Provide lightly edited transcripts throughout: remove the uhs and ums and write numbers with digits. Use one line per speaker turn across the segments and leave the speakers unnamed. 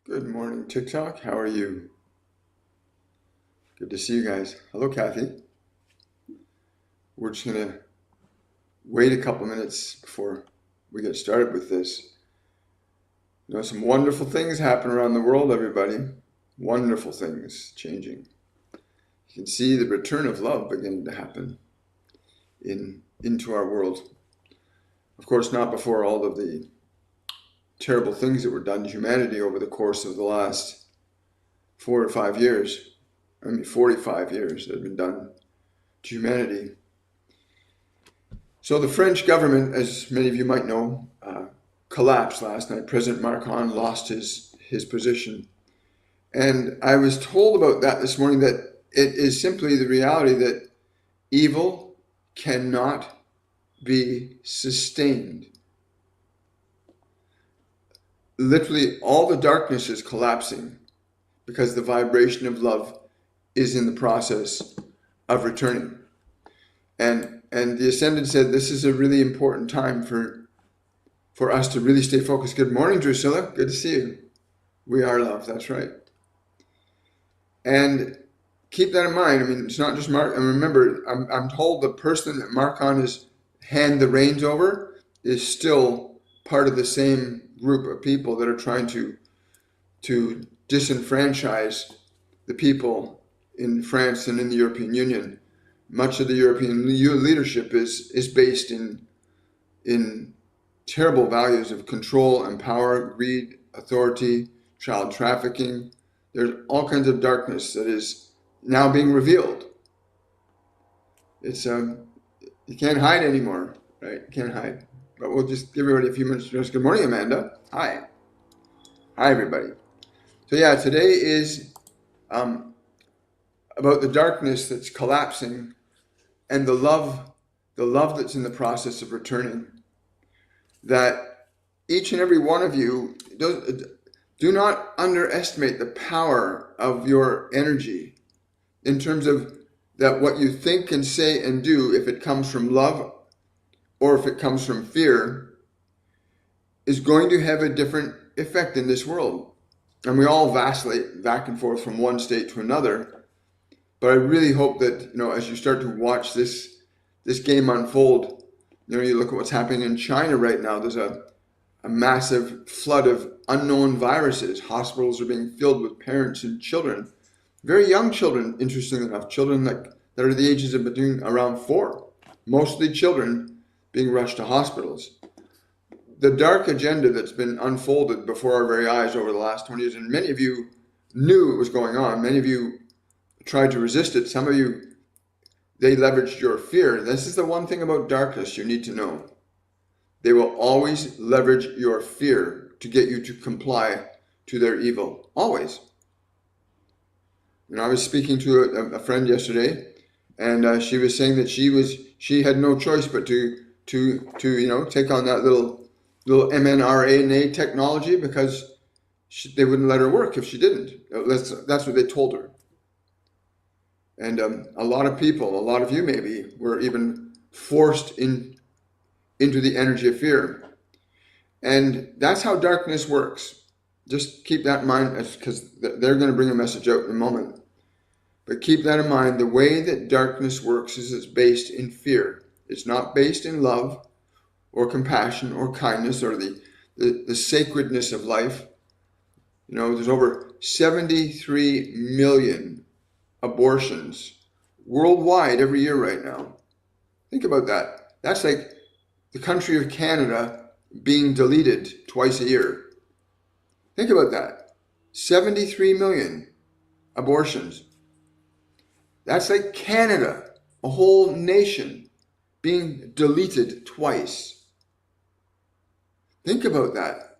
Good morning, TikTok. How are you? Good to see you guys. Hello, Kathy. We're just going to wait a couple minutes before we get started with this. Some wonderful things happen around the world, everybody. Wonderful things changing. You can see the return of love beginning to happen into our world. Of course, not before all of the terrible things that were done to humanity over the course of the last 4 or 5 years. 45 years that have been done to humanity. So the French government, as many of you might know, collapsed last night. President Macron lost his position. And I was told about that this morning, that it is simply the reality that evil cannot be sustained. Literally, all the darkness is collapsing because the vibration of love is in the process of returning. And the Ascendant said this is a really important time for us to really stay focused. Good morning, Drusilla. Good to see you. We are love. That's right. And keep that in mind. I mean, it's not just Mark. And remember, I'm told the person that Marcon has handed the reins over is still part of the same group of people that are trying to disenfranchise the people in France and in the European Union. Much of the European leadership is based in terrible values of control and power, greed, authority, child trafficking. There's all kinds of darkness that is now being revealed. It's you can't hide anymore, right? You can't hide. But we'll just give everybody a few minutes to just. Good morning, Amanda. Hi. Hi, everybody. So yeah, today is about the darkness that's collapsing and the love that's in the process of returning. That each and every one of you do not underestimate the power of your energy in terms of that what you think and say and do, if it comes from love or if it comes from fear, is going to have a different effect in this world. And we all vacillate back and forth from one state to another. But I really hope that, as you start to watch this game unfold, you look at what's happening in China right now. There's a massive flood of unknown viruses. Hospitals are being filled with parents and children, very young children, interestingly enough, children that are the ages of between around 4, mostly children being rushed to hospitals. The dark agenda that's been unfolded before our very eyes over the last 20 years, and many of you knew it was going on. Many of you tried to resist it. Some of you, they leveraged your fear. This is the one thing about darkness you need to know. They will always leverage your fear to get you to comply to their evil. Always. I was speaking to a friend yesterday, and she was saying that she had no choice but to take on that little mRNA technology because they wouldn't let her work if she didn't. That's what they told her. And a lot of people, a lot of you maybe, were even forced into the energy of fear. And that's how darkness works. Just keep that in mind, because they're going to bring a message out in a moment. But keep that in mind. The way that darkness works is it's based in fear. It's not based in love or compassion or kindness or the sacredness of life. There's over 73 million abortions worldwide every year right now. Think about that. That's like the country of Canada being deleted twice a year. Think about that. 73 million abortions. That's like Canada, a whole nation, being deleted twice. Think about that.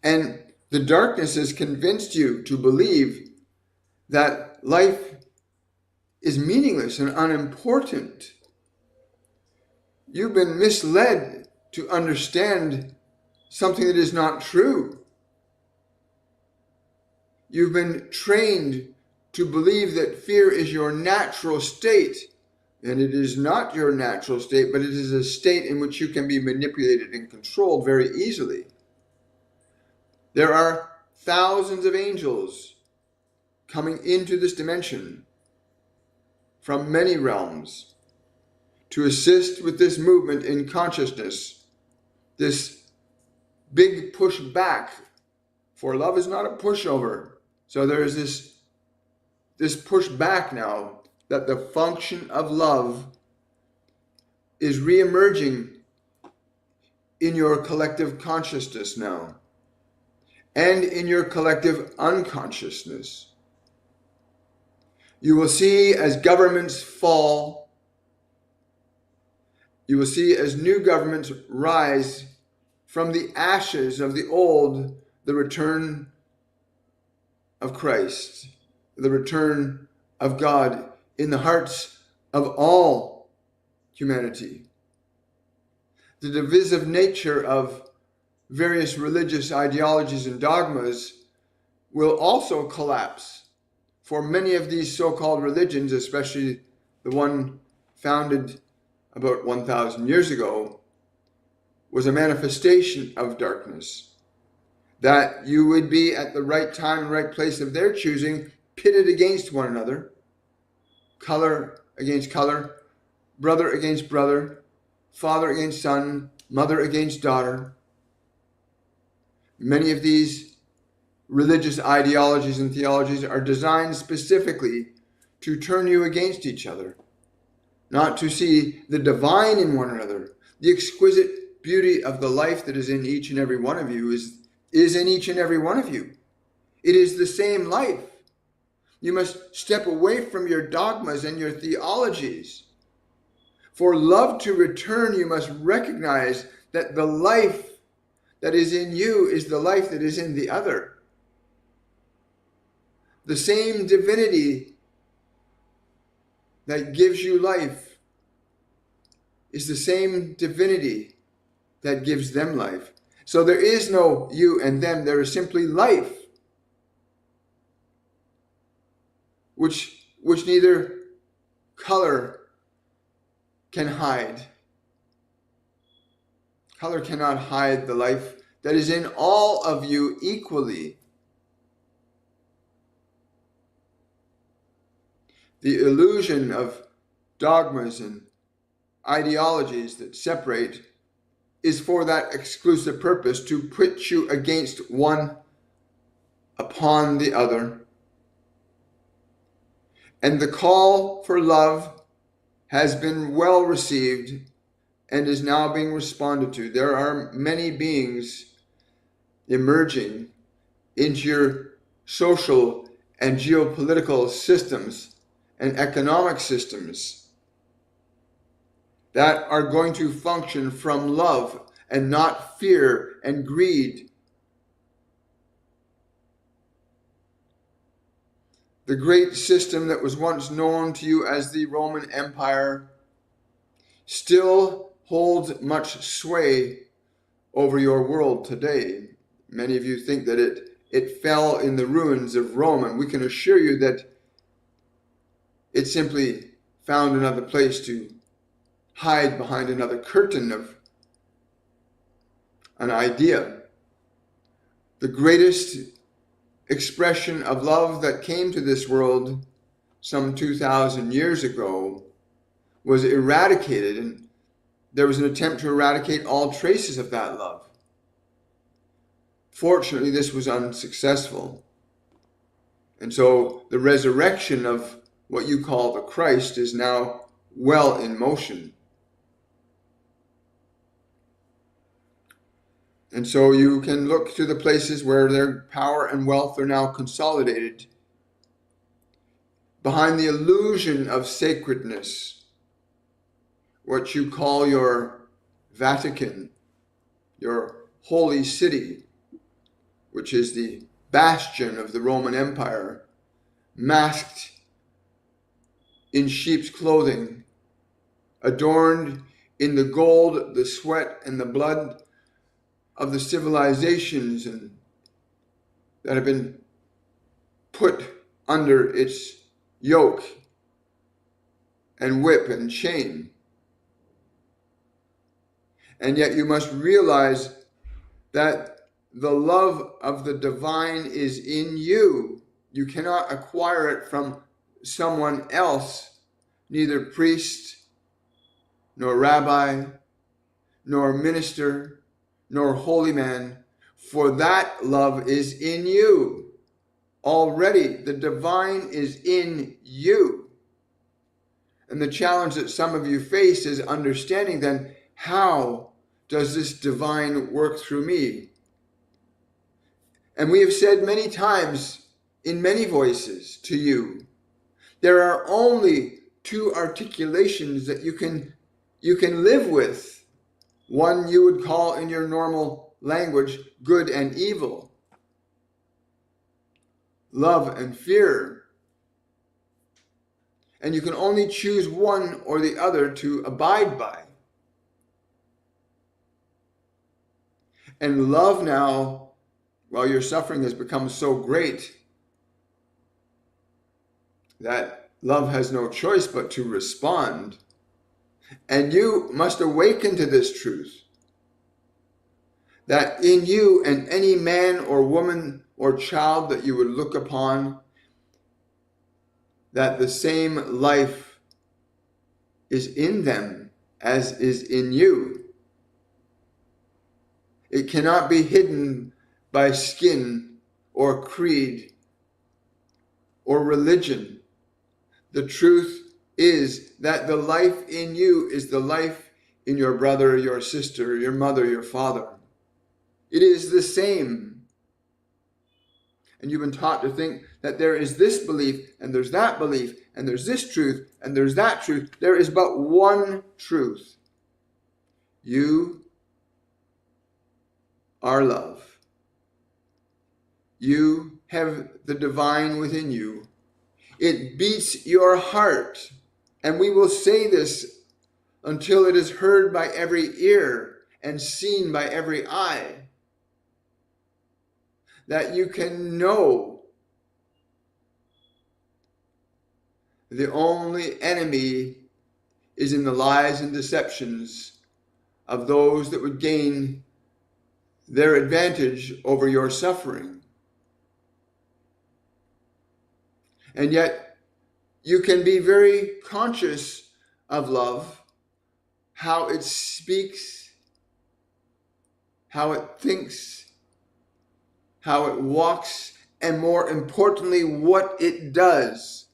And the darkness has convinced you to believe that life is meaningless and unimportant. You've been misled to understand something that is not true. You've been trained to believe that fear is your natural state, and it is not your natural state, but it is a state in which you can be manipulated and controlled very easily. There are thousands of angels coming into this dimension from many realms to assist with this movement in consciousness, this big push back. For love is not a pushover. So there is this push back now that the function of love is re-emerging in your collective consciousness now and in your collective unconsciousness. You will see as governments fall, you will see as new governments rise from the ashes of the old, the return of Christ, the return of God in the hearts of all humanity. The divisive nature of various religious ideologies and dogmas will also collapse. For many of these so-called religions, especially the one founded about 1,000 years ago, was a manifestation of darkness. That you would be at the right time and right place of their choosing, pitted against one another, color against color, brother against brother, father against son, mother against daughter. Many of these religious ideologies and theologies are designed specifically to turn you against each other, not to see the divine in one another. The exquisite beauty of the life that is in each and every one of you is in each and every one of you. It is the same life. You must step away from your dogmas and your theologies. For love to return, you must recognize that the life that is in you is the life that is in the other. The same divinity that gives you life is the same divinity that gives them life. So there is no you and them, there is simply life, which neither color can hide. Color cannot hide the life that is in all of you equally. The illusion of dogmas and ideologies that separate is for that exclusive purpose, to put you against one upon the other. And the call for love has been well received and is now being responded to. There are many beings emerging into your social and geopolitical systems and economic systems that are going to function from love and not fear and greed. The great system that was once known to you as the Roman Empire still holds much sway over your world today. Many of you think that it fell in the ruins of Rome, and we can assure you that it simply found another place to hide behind another curtain of an idea. The greatest expression of love that came to this world some 2,000 years ago was eradicated, and there was an attempt to eradicate all traces of that love. Fortunately, this was unsuccessful. And so the resurrection of what you call the Christ is now well in motion. And so you can look to the places where their power and wealth are now consolidated behind the illusion of sacredness, what you call your Vatican, your holy city, which is the bastion of the Roman Empire, masked in sheep's clothing, adorned in the gold, the sweat, and the blood of the civilizations and that have been put under its yoke and whip and chain. And yet you must realize that the love of the divine is in you. You cannot acquire it from someone else, neither priest, nor rabbi, nor minister, nor holy man, for that love is in you. Already the divine is in you. And the challenge that some of you face is understanding then, how does this divine work through me? And we have said many times in many voices to you, there are only two articulations that you can live with. One you would call in your normal language good and evil, love and fear. And you can only choose one or the other to abide by. And love now, while your suffering has become so great, that love has no choice but to respond. And you must awaken to this truth, that in you and any man or woman or child that you would look upon, that the same life is in them as is in you. It cannot be hidden by skin or creed or religion. The truth is that the life in you is the life in your brother, your sister, your mother, your father. It is the same. And you've been taught to think that there is this belief, and there's that belief, and there's this truth, and there's that truth. There is but one truth. You are love. You have the divine within you. It beats your heart. And we will say this until it is heard by every ear and seen by every eye, that you can know the only enemy is in the lies and deceptions of those that would gain their advantage over your suffering. And yet, you can be very conscious of love, how it speaks, how it thinks, how it walks, and more importantly, what it does.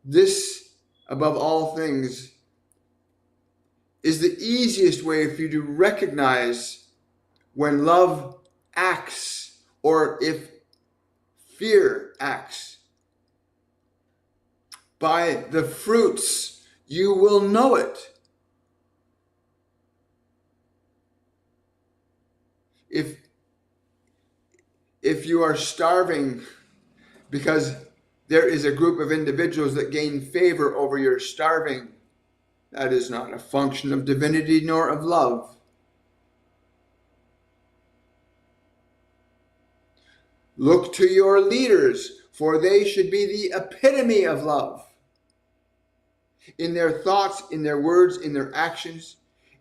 This, above all things, is the easiest way for you to recognize when love acts or if fear acts. By the fruits, you will know it. If you are starving because there is a group of individuals that gain favor over your starving, that is not a function of divinity nor of love. Look to your leaders, for they should be the epitome of love. In their thoughts, in their words, in their actions,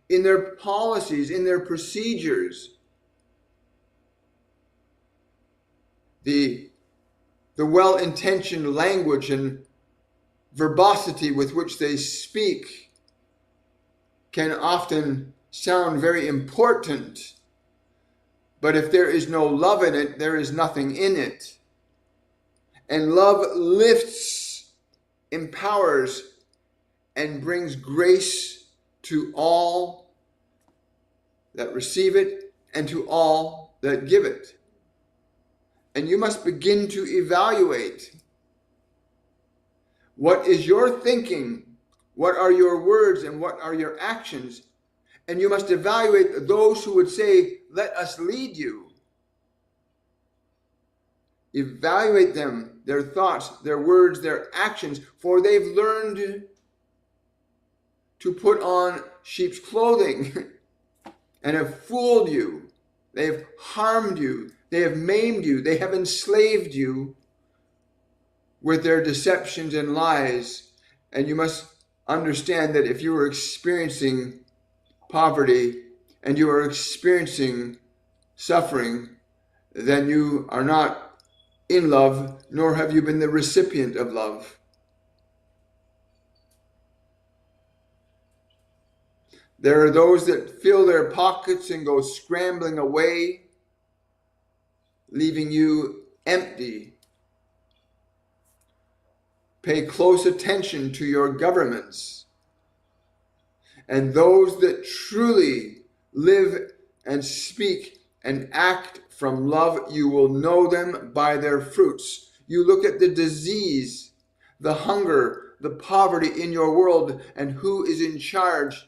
in their policies, in their procedures. The well-intentioned language and verbosity with which they speak can often sound very important, but if there is no love in it, there is nothing in it. And love lifts, empowers, and brings grace to all that receive it and to all that give it. And you must begin to evaluate, what is your thinking, what are your words, and what are your actions? And you must evaluate those who would say, let us lead you. Evaluate them, their thoughts, their words, their actions, for they've learned to put on sheep's clothing and have fooled you. They have harmed you. They have maimed you. They have enslaved you with their deceptions and lies. And you must understand that if you are experiencing poverty and you are experiencing suffering, then you are not in love, nor have you been the recipient of love. There are those that fill their pockets and go scrambling away, leaving you empty. Pay close attention to your governments. And those that truly live and speak and act from love, you will know them by their fruits. You look at the disease, the hunger, the poverty in your world, and who is in charge.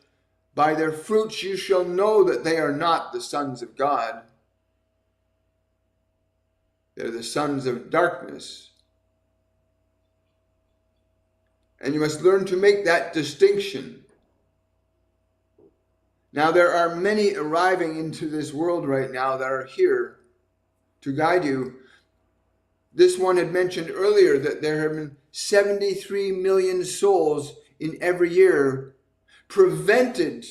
By their fruits you shall know that they are not the sons of God. They're the sons of darkness. And you must learn to make that distinction. Now, there are many arriving into this world right now that are here to guide you. This one had mentioned earlier that there have been 73 million souls in every year prevented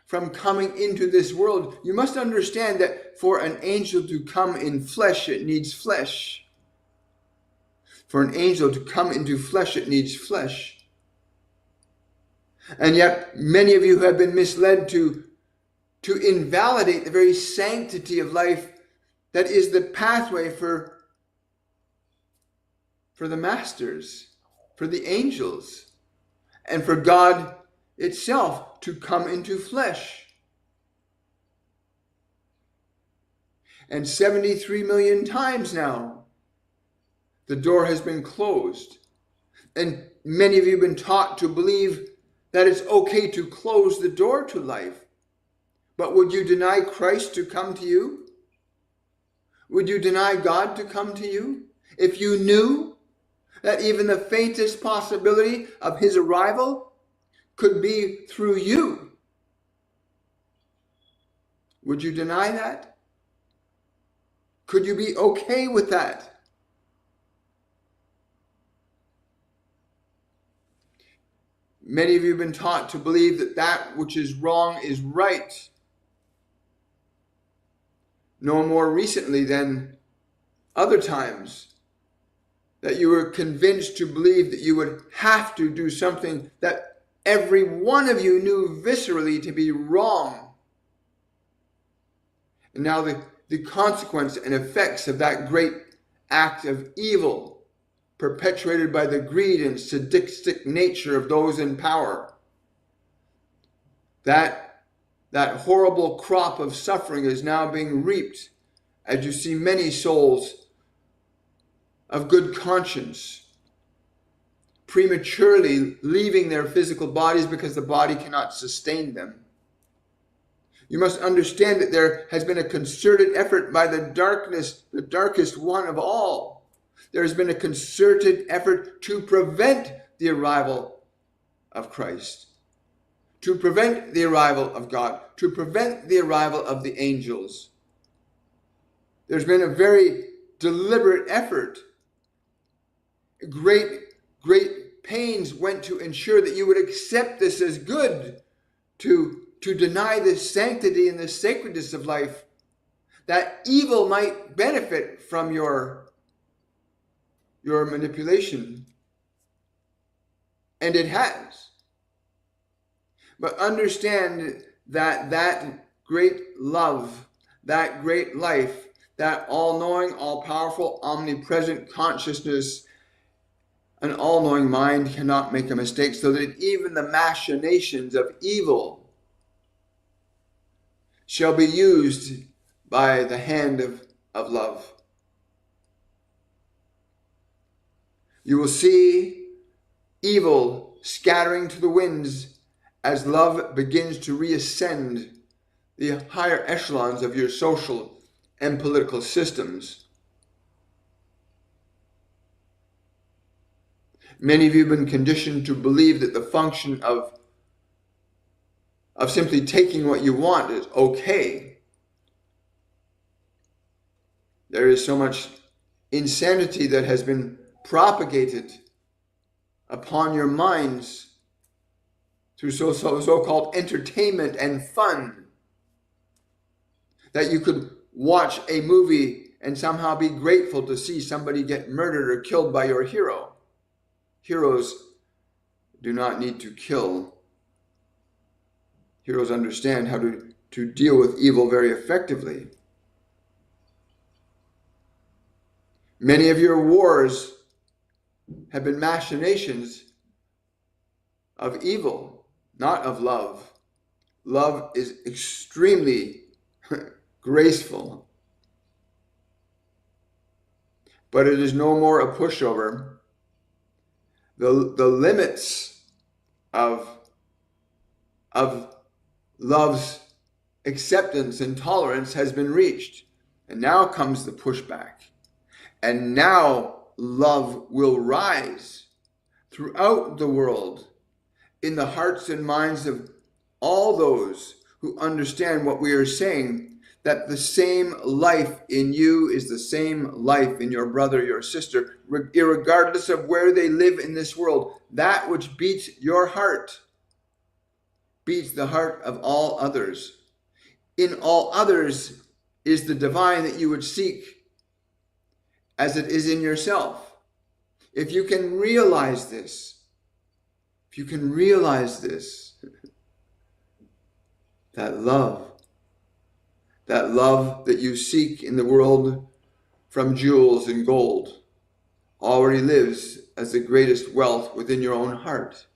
from coming into this world. You must understand that for an angel to come in flesh, it needs flesh. For an angel to come into flesh, it needs flesh. And yet, many of you have been misled to invalidate the very sanctity of life that is the pathway for the masters, for the angels, and for God itself to come into flesh. And 73 million times now, the door has been closed. And many of you have been taught to believe that it's okay to close the door to life. But would you deny Christ to come to you? Would you deny God to come to you? If you knew that even the faintest possibility of his arrival could be through you, would you deny that? Could you be okay with that? Many of you have been taught to believe that that which is wrong is right. No more recently than other times that you were convinced to believe that you would have to do something that every one of you knew viscerally to be wrong. And now the consequence and effects of that great act of evil perpetuated by the greed and sadistic nature of those in power. That horrible crop of suffering is now being reaped as you see many souls of good conscience prematurely leaving their physical bodies because the body cannot sustain them. You must understand that there has been a concerted effort by the darkest one of all. There has been a concerted effort to prevent the arrival of Christ, to prevent the arrival of God, to prevent the arrival of the angels. There's been a very deliberate effort. Great pains went to ensure that you would accept this as good, to deny the sanctity and the sacredness of life, that evil might benefit from your manipulation. And it has. But understand that that great love, that great life, that all-knowing, all-powerful, omnipresent consciousness, an all-knowing mind cannot make a mistake, so that even the machinations of evil shall be used by the hand of love. You will see evil scattering to the winds as love begins to reascend the higher echelons of your social and political systems. Many of you have been conditioned to believe that the function of simply taking what you want is okay. There is so much insanity that has been propagated upon your minds through so-called entertainment and fun, that you could watch a movie and somehow be grateful to see somebody get murdered or killed by your hero. Heroes do not need to kill. Heroes understand how to deal with evil very effectively. Many of your wars have been machinations of evil, not of love. Love is extremely graceful, but it is no more a pushover. The limits of love's acceptance and tolerance has been reached. And now comes the pushback. And now love will rise throughout the world in the hearts and minds of all those who understand what we are saying, that the same life in you is the same life in your brother, your sister, irregardless of where they live in this world. That which beats your heart beats the heart of all others. In all others is the divine that you would seek, as it is in yourself. If you can realize this, that love that you seek in the world from jewels and gold already lives as the greatest wealth within your own heart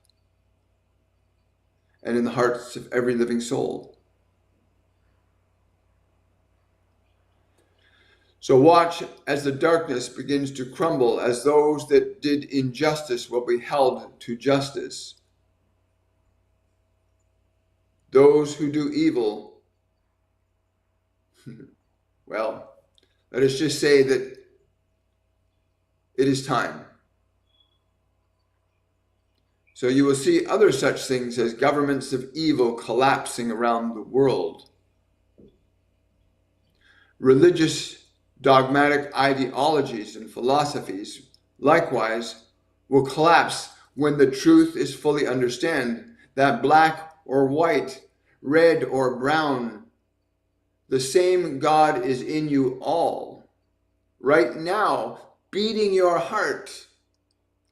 and in the hearts of every living soul. So watch as the darkness begins to crumble, as those that did injustice will be held to justice. Those who do evil, well, let us just say that it is time. So you will see other such things as governments of evil collapsing around the world. Religious dogmatic ideologies and philosophies, likewise, will collapse when the truth is fully understood, that black or white, red or brown, the same God is in you all, right now, beating your heart,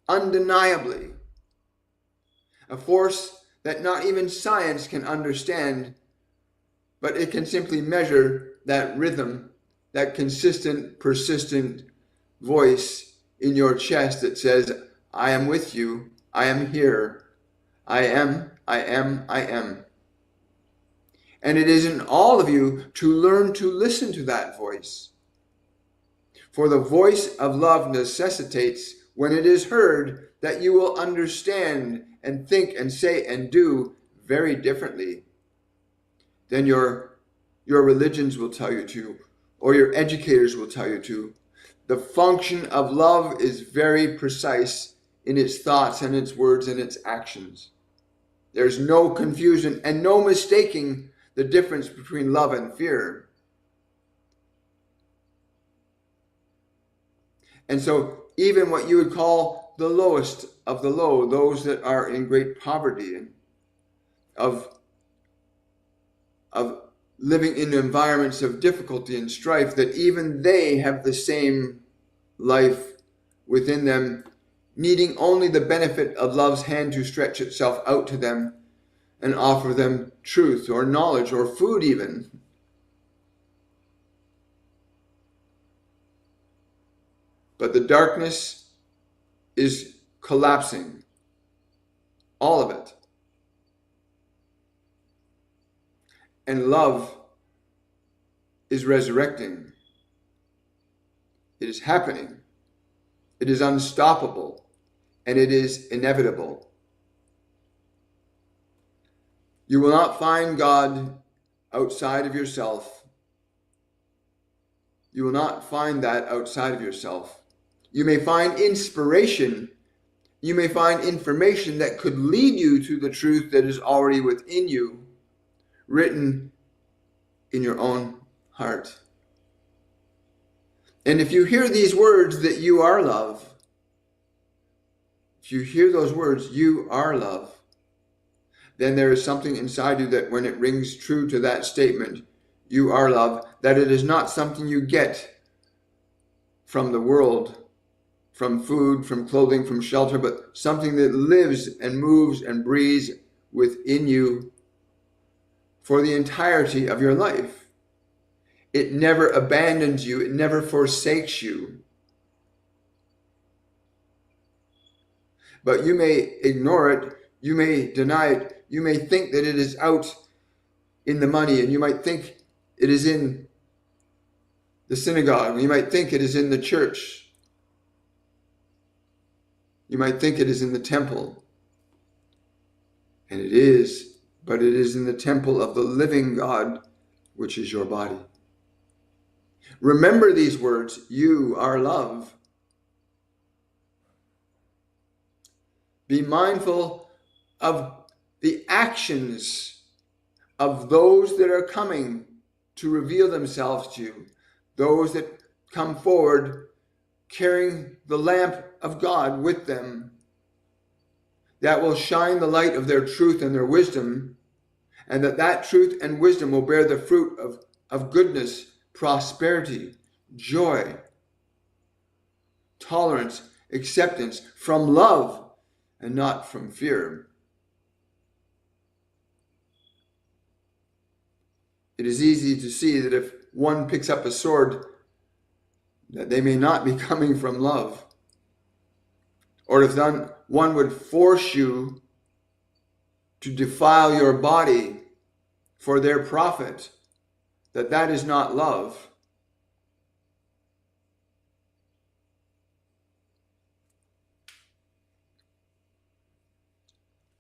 undeniably. A force that not even science can understand, but it can simply measure that rhythm, that consistent, persistent voice in your chest that says, I am with you, I am here, I am. And it is in all of you to learn to listen to that voice. For the voice of love necessitates, when it is heard, that you will understand and think and say and do very differently than your religions will tell you to, or your educators will tell you to. The function of love is very precise in its thoughts and its words and its actions. There's no confusion and no mistaking the difference between love and fear. And so even what you would call the lowest of the low, those that are in great poverty and of living in environments of difficulty and strife, that even they have the same life within them, needing only the benefit of love's hand to stretch itself out to them and offer them truth or knowledge or food even. But the darkness is collapsing, all of it. And love is resurrecting. It is happening. It is unstoppable, and it is inevitable. You will not find God outside of yourself. You will not find that outside of yourself. You may find inspiration. You may find information that could lead you to the truth that is already within you, written in your own heart. And if you hear these words that you are love, if you hear those words, you are love, then there is something inside you that when it rings true to that statement, you are love, that it is not something you get from the world, from food, from clothing, from shelter, but something that lives and moves and breathes within you for the entirety of your life. It never abandons you. It never forsakes you. But you may ignore it. You may deny it. You may think that it is out in the money, and you might think it is in the synagogue. You might think it is in the church. You might think it is in the temple. And it is, but it is in the temple of the living God, which is your body. Remember these words, you are love. Be mindful of the actions of those that are coming to reveal themselves to you, those that come forward carrying the lamp of God with them, that will shine the light of their truth and their wisdom, and that truth and wisdom will bear the fruit of goodness, prosperity, joy, tolerance, acceptance from love and not from fear. It is easy to see that if one picks up a sword, that they may not be coming from love. Or if one would force you to defile your body for their profit, that is not love.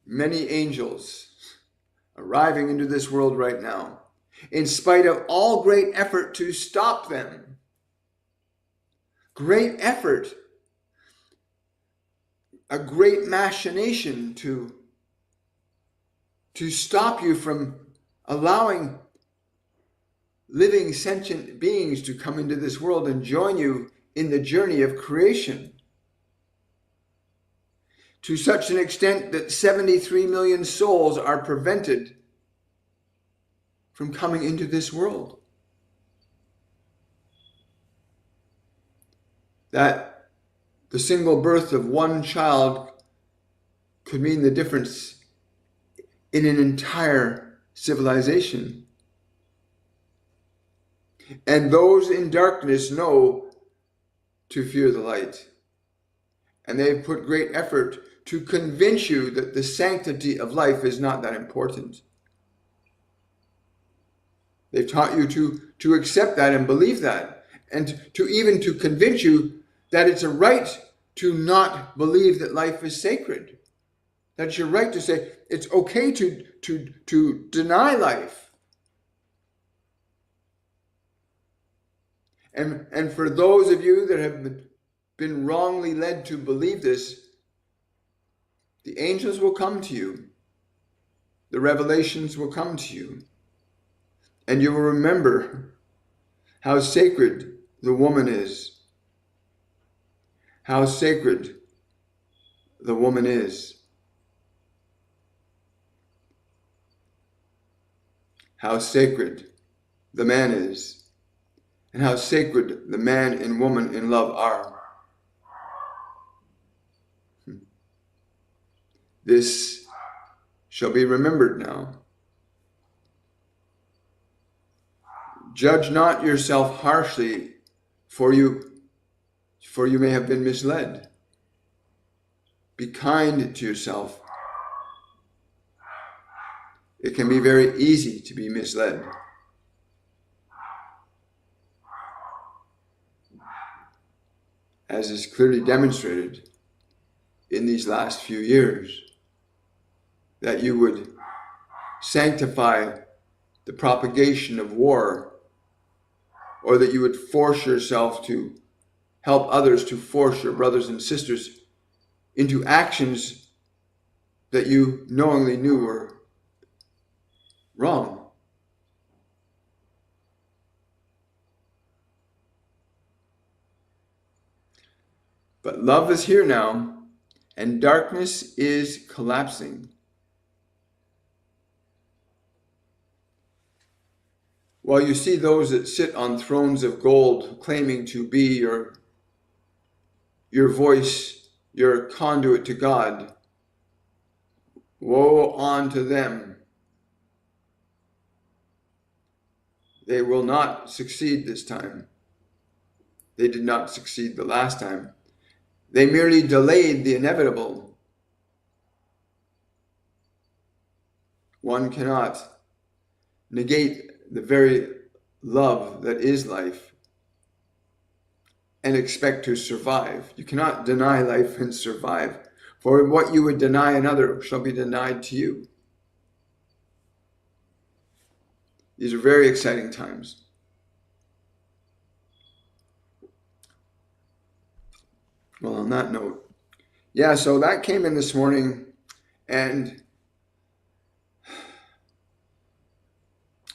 Many angels arriving into this world right now, in spite of all great effort to stop them. Great effort, a great machination to stop you from allowing living sentient beings to come into this world and join you in the journey of creation. To such an extent that 73 million souls are prevented from coming into this world. That the single birth of one child could mean the difference in an entire civilization. And those in darkness know to fear the light. And they've put great effort to convince you that the sanctity of life is not that important. They've taught you to accept that and believe that, and to convince you that it's a right to not believe that life is sacred. That's your right to say it's okay to deny life. And for those of you that have been wrongly led to believe this, the angels will come to you. The revelations will come to you. And you will remember how sacred the woman is. How sacred the woman is. How sacred the man is. And how sacred the man and woman in love are. This shall be remembered now. Judge not yourself harshly, for you may have been misled. Be kind to yourself. It can be very easy to be misled. As is clearly demonstrated in these last few years, that you would sanctify the propagation of war, or that you would force yourself to help others, to force your brothers and sisters into actions that you knowingly knew were wrong. But love is here now, and darkness is collapsing. While you see those that sit on thrones of gold claiming to be your your voice, your conduit to God, woe unto them. They will not succeed this time. They did not succeed the last time. They merely delayed the inevitable. One cannot negate the very love that is life and expect to survive. You cannot deny life and survive. For what you would deny another shall be denied to you. These are very exciting times. Well, on that note, yeah, so that came in this morning, and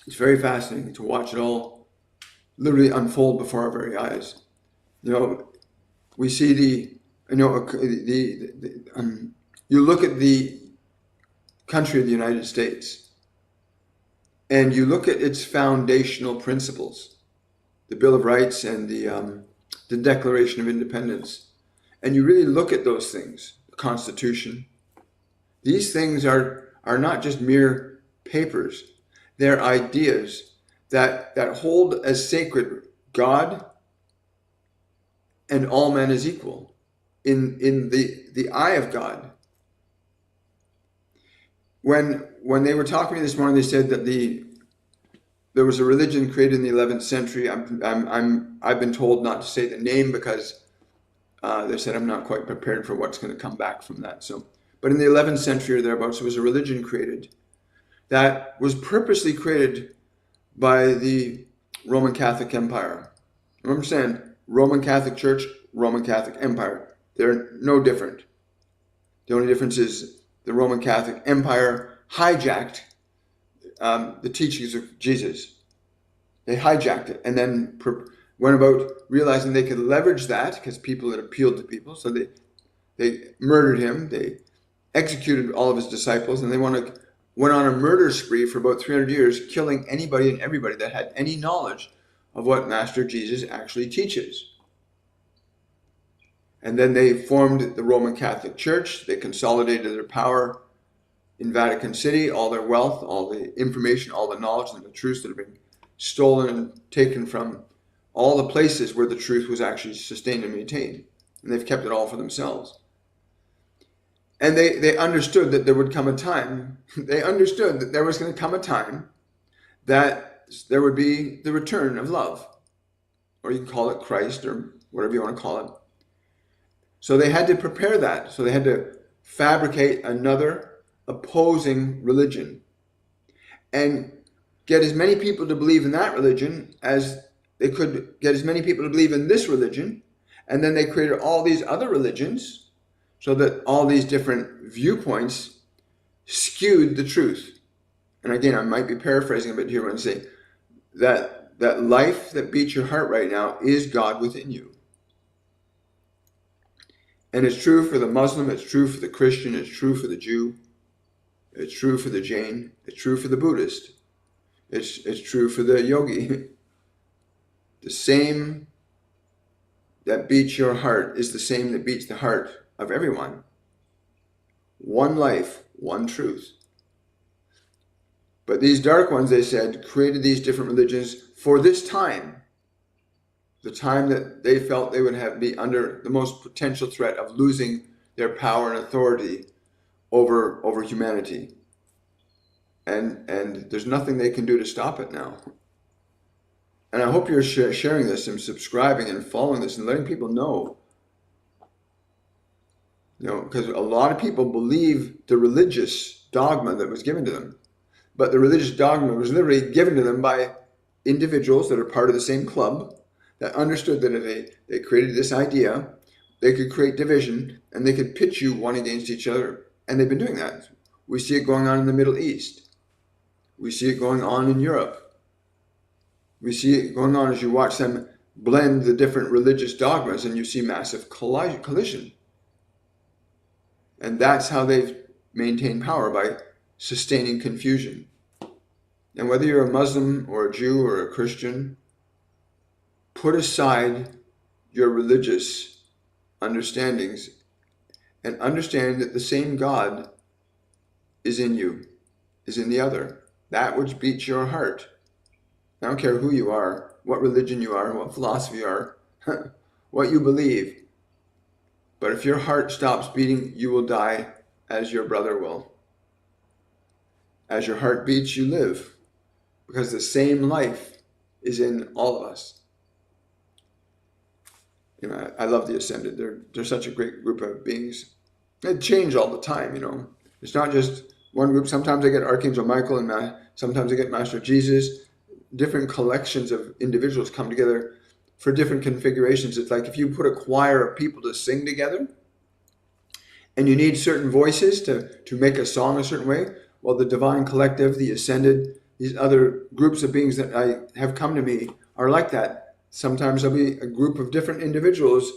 it's very fascinating to watch it all literally unfold before our very eyes. We see you look at the country of the United States, and you look at its foundational principles, the Bill of Rights and the Declaration of Independence, and you really look at those things, the Constitution. These things are not just mere papers. They're ideas that hold as sacred God and all men as equal in the eye of God. When they were talking to me this morning, they said that there was a religion created in the 11th century. I've been told not to say the name because they said I'm not quite prepared for what's going to come back from that. But in the 11th century or thereabouts, there was a religion created that was purposely created by the Roman Catholic Empire. Remember saying Roman Catholic Church, Roman Catholic Empire. They're no different. The only difference is the Roman Catholic Empire hijacked the teachings of Jesus. They hijacked it and then went about realizing they could leverage that because people had appealed to people. So they murdered him. They executed all of his disciples, and they went on a murder spree for about 300 years, killing anybody and everybody that had any knowledge of what Master Jesus actually teaches. And then they formed the Roman Catholic Church. They consolidated their power in Vatican City, all their wealth, all the information, all the knowledge and the truths that have been stolen and taken from all the places where the truth was actually sustained and maintained. And they've kept it all for themselves. And they understood that there would come a time, they understood that there was going to come a time that there would be the return of love. Or you can call it Christ or whatever you want to call it. So they had to prepare that. So they had to fabricate another opposing religion and get as many people to believe in that religion as they could get as many people to believe in this religion. And then they created all these other religions so that all these different viewpoints skewed the truth. And again, I might be paraphrasing a bit here when I say that life that beats your heart right now is God within you. And it's true for the Muslim, it's true for the Christian, it's true for the Jew, it's true for the Jain, it's true for the Buddhist, it's true for the yogi. The same that beats your heart is the same that beats the heart of everyone. One life, one truth. But these dark ones, they said, created these different religions for this time. The time that they felt they would be under the most potential threat of losing their power and authority over humanity. And there's nothing they can do to stop it now. And I hope you're sharing this and subscribing and following this and letting people know. Because a lot of people believe the religious dogma that was given to them. But the religious dogma was literally given to them by individuals that are part of the same club that understood that if they created this idea, they could create division and they could pitch you one against each other. And they've been doing that. We see it going on in the Middle East. We see it going on in Europe. We see it going on as you watch them blend the different religious dogmas and you see massive collision. And that's how they've maintained power, by sustaining confusion. And whether you're a Muslim or a Jew or a Christian, put aside your religious understandings and understand that the same God is in you, is in the other, that which beats your heart. I don't care who you are, what religion you are, what philosophy you are, what you believe. But if your heart stops beating, you will die as your brother will. As your heart beats, you live, because the same life is in all of us. You know, I love the Ascended. They're such a great group of beings. They change all the time, you know. It's not just one group. Sometimes I get Archangel Michael, and sometimes I get Master Jesus. Different collections of individuals come together for different configurations. It's like if you put a choir of people to sing together, and you need certain voices to make a song a certain way. Well, the Divine Collective, the Ascended, these other groups of beings that I have come to me are like that. Sometimes there'll be a group of different individuals,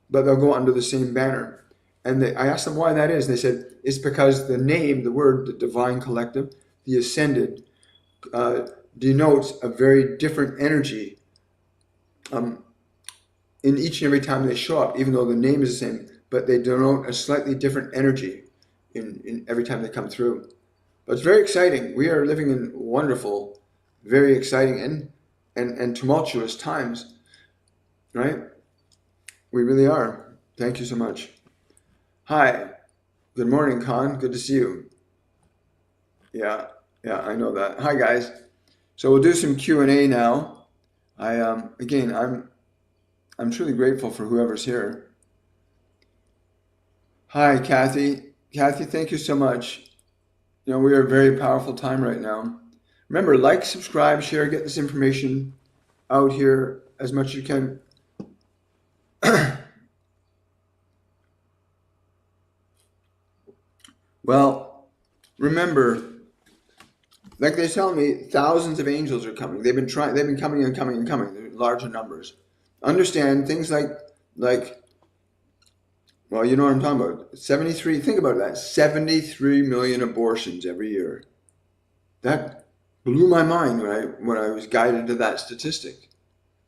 but they'll go under the same banner. And I asked them why that is. They said, it's because the name, the word, the Divine Collective, the Ascended, denotes a very different energy in each and every time they show up, even though the name is the same, but they denote a slightly different energy in every time they come through. But it's very exciting. We are living in wonderful, very exciting and tumultuous times, right? We really are. Thank you so much. Hi. Good morning, Con. Good to see you. Yeah, I know that. Hi, guys. So we'll do some Q&A now. I'm truly grateful for whoever's here. Hi, Kathy. Kathy, thank you so much. You know, we are a very powerful time right now. Remember, like, subscribe, share, get this information out here as much as you can. Well, remember, like they tell me, thousands of angels are coming. They've been coming and coming and coming. They're larger numbers. Understand things like, well, you know what I'm talking about. 73, think about that. 73 million abortions every year. That blew my mind when I was guided to that statistic.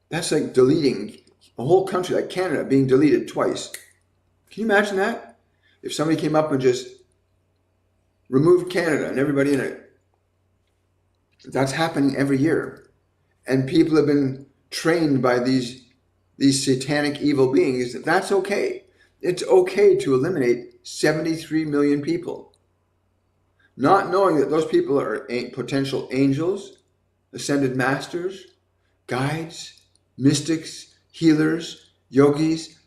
That's like deleting a whole country like Canada being deleted twice. Can you imagine that? If somebody came up and just removed Canada and everybody in it. That's happening every year. And people have been trained by these satanic evil beings that that's okay. It's okay to eliminate 73 million people. Not knowing that those people are potential angels, ascended masters, guides, mystics, healers, yogis,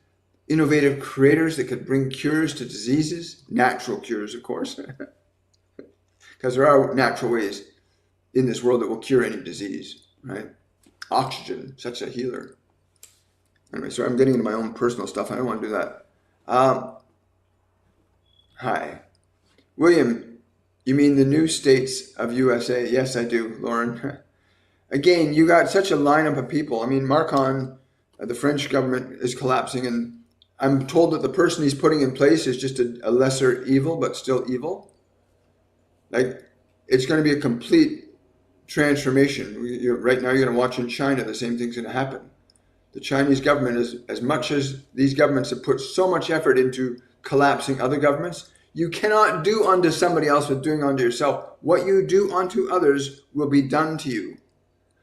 innovative creators that could bring cures to diseases, natural cures, of course, because there are natural ways in this world that will cure any disease, right? Oxygen, such a healer. Anyway, sorry, I'm getting into my own personal stuff. I don't want to do that. Hi. William, you mean the new states of USA? Yes, I do, Lauren. Again, you got such a lineup of people. I mean, Macron, the French government is collapsing, and I'm told that the person he's putting in place is just a lesser evil, but still evil. Like, it's going to be a complete transformation. Right now, you're going to watch in China, the same thing's going to happen. The Chinese government is, as much as these governments have put so much effort into collapsing other governments, you cannot do unto somebody else what doing unto yourself. What you do unto others will be done to you.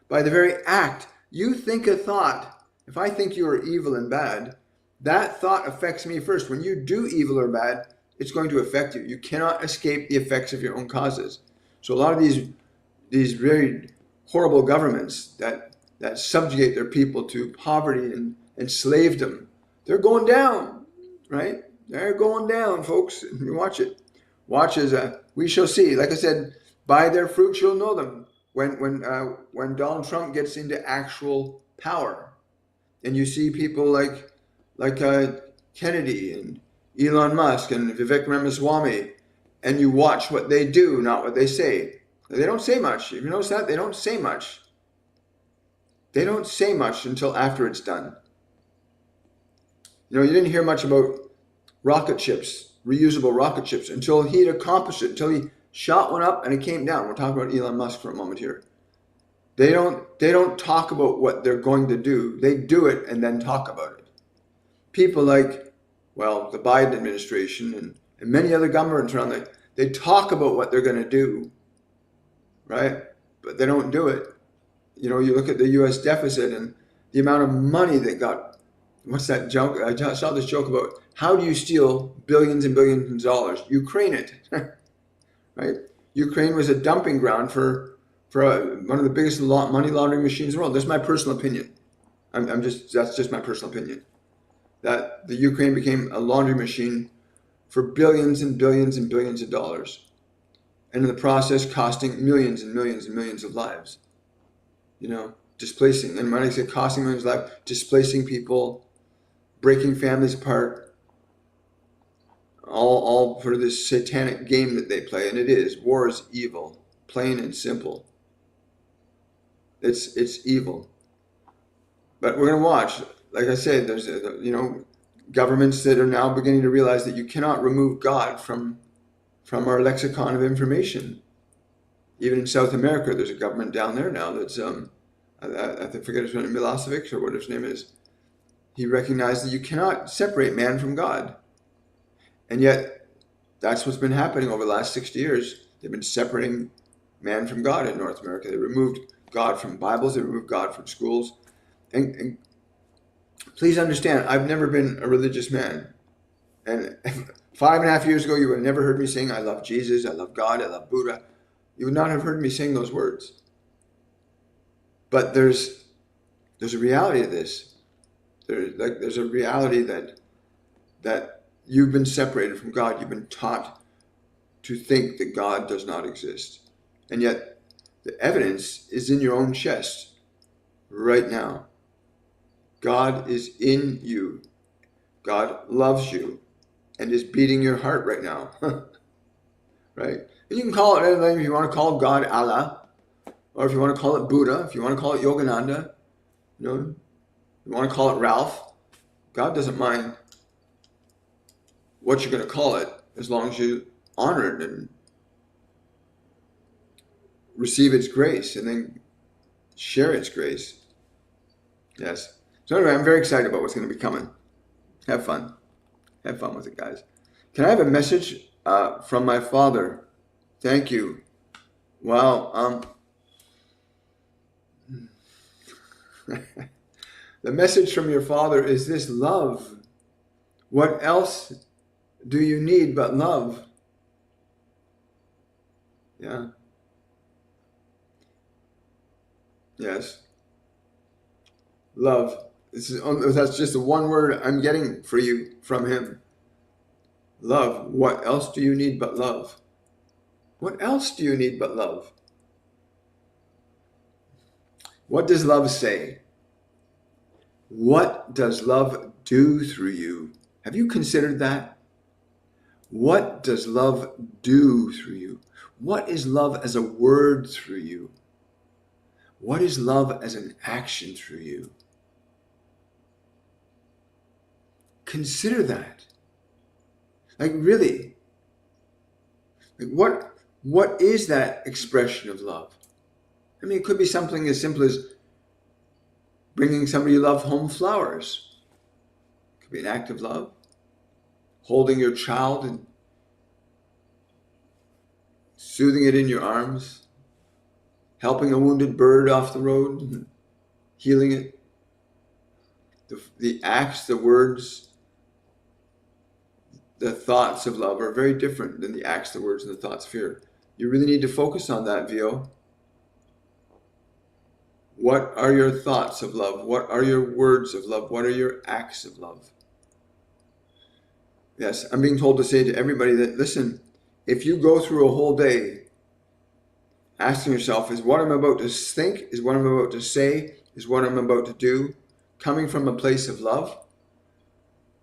By the very act, you think a thought. If I think you are evil and bad, that thought affects me first. When you do evil or bad, it's going to affect you. You cannot escape the effects of your own causes. So a lot of these very horrible governments that subjugate their people to poverty and enslave them, they're going down, right? They're going down, folks. Watch it. Watch as we shall see. Like I said, by their fruits you'll know them. When Donald Trump gets into actual power, and you see people like Kennedy and Elon Musk and Vivek Ramaswamy, and you watch what they do, not what they say. They don't say much. If you notice that, they don't say much. They don't say much until after it's done. You know, you didn't hear much about rocket ships, reusable rocket ships, until he'd accomplished it, until he shot one up and it came down. We're talking about Elon Musk for a moment here. They don't talk about what they're going to do. They do it and then talk about it. People like Well, the Biden administration and many other governments around there, they talk about what they're going to do, right? But they don't do it. You know, you look at the U.S. deficit and the amount of money that got, what's that joke? I saw this joke about how do you steal billions and billions of dollars? Ukraine it, right? Ukraine was a dumping ground for one of the biggest money laundering machines in the world. That's my personal opinion. That's just my personal opinion. That the Ukraine became a laundry machine for billions and billions and billions of dollars, and in the process costing millions and millions and millions of lives. You know, displacing, and when I say costing millions of lives, displacing people, breaking families apart, all for this satanic game that they play. And it is. War is evil, plain and simple. It's evil. But we're going to watch. Like I said, there's governments that are now beginning to realize that you cannot remove God from our lexicon of information. Even in South America, there's a government down there now that's I forget his name, Milosevic or whatever his name is. He recognized that you cannot separate man from God. And yet, that's what's been happening over the last 60 years. They've been separating man from God in North America. They removed God from Bibles. They removed God from schools. And please understand, I've never been a religious man. And 5.5 years ago, you would have never heard me saying, I love Jesus, I love God, I love Buddha. You would not have heard me saying those words. But there's a reality of this. There's a reality that you've been separated from God. You've been taught to think that God does not exist. And yet the evidence is in your own chest right now. God is in you. God loves you and is beating your heart right now. Right? And you can call it anything. If you want to call God Allah, or if you want to call it Buddha, if you want to call it Yogananda, you want to call it Ralph, God doesn't mind what you're going to call it, as long as you honor it and receive its grace and then share its grace. Yes. So anyway, I'm very excited about what's going to be coming. Have fun. Have fun with it, guys. Can I have a message from my father? Thank you. Wow. The message from your father is this: love. What else do you need but love? Yeah. Yes. Love. That's just the one word I'm getting for you from him. Love. What else do you need but love? What else do you need but love? What does love say? What does love do through you? Have you considered that? What does love do through you? What is love as a word through you? What is love as an action through you? Consider that. Like, really. Like, what is that expression of love? I mean, it could be something as simple as bringing somebody you love home flowers. It could be an act of love. Holding your child and soothing it in your arms. Helping a wounded bird off the road and healing it. The acts, the words, the thoughts of love are very different than the acts, the words, and the thoughts of fear. You really need to focus on that, Vio. What are your thoughts of love? What are your words of love? What are your acts of love? Yes, I'm being told to say to everybody that, listen, if you go through a whole day asking yourself, is what I'm about to think, is what I'm about to say, is what I'm about to do, coming from a place of love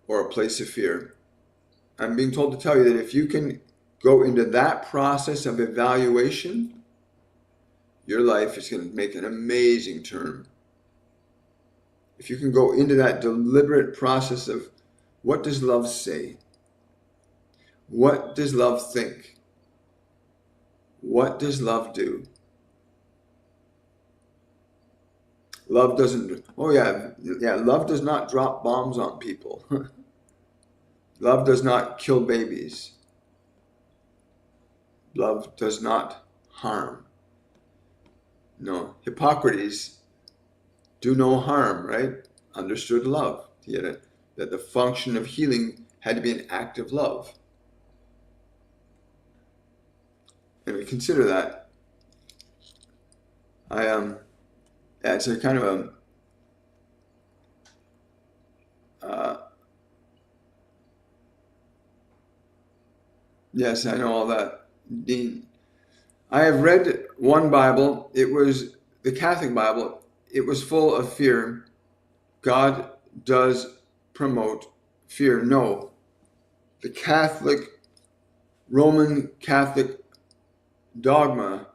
or a place of fear? I'm being told to tell you that if you can go into that process of evaluation, your life is going to make an amazing turn. If you can go into that deliberate process of, what does love say? What does love think? What does love do? Love doesn't, love does not drop bombs on people. Love does not kill babies. Love does not harm. No, Hippocrates, do no harm, right? Understood love. He had that the function of healing had to be an act of love. And we consider that. It's a kind of yes, I know all that, Dean. I have read one Bible. It was the Catholic Bible. It was full of fear. God does promote fear. No, the Roman Catholic dogma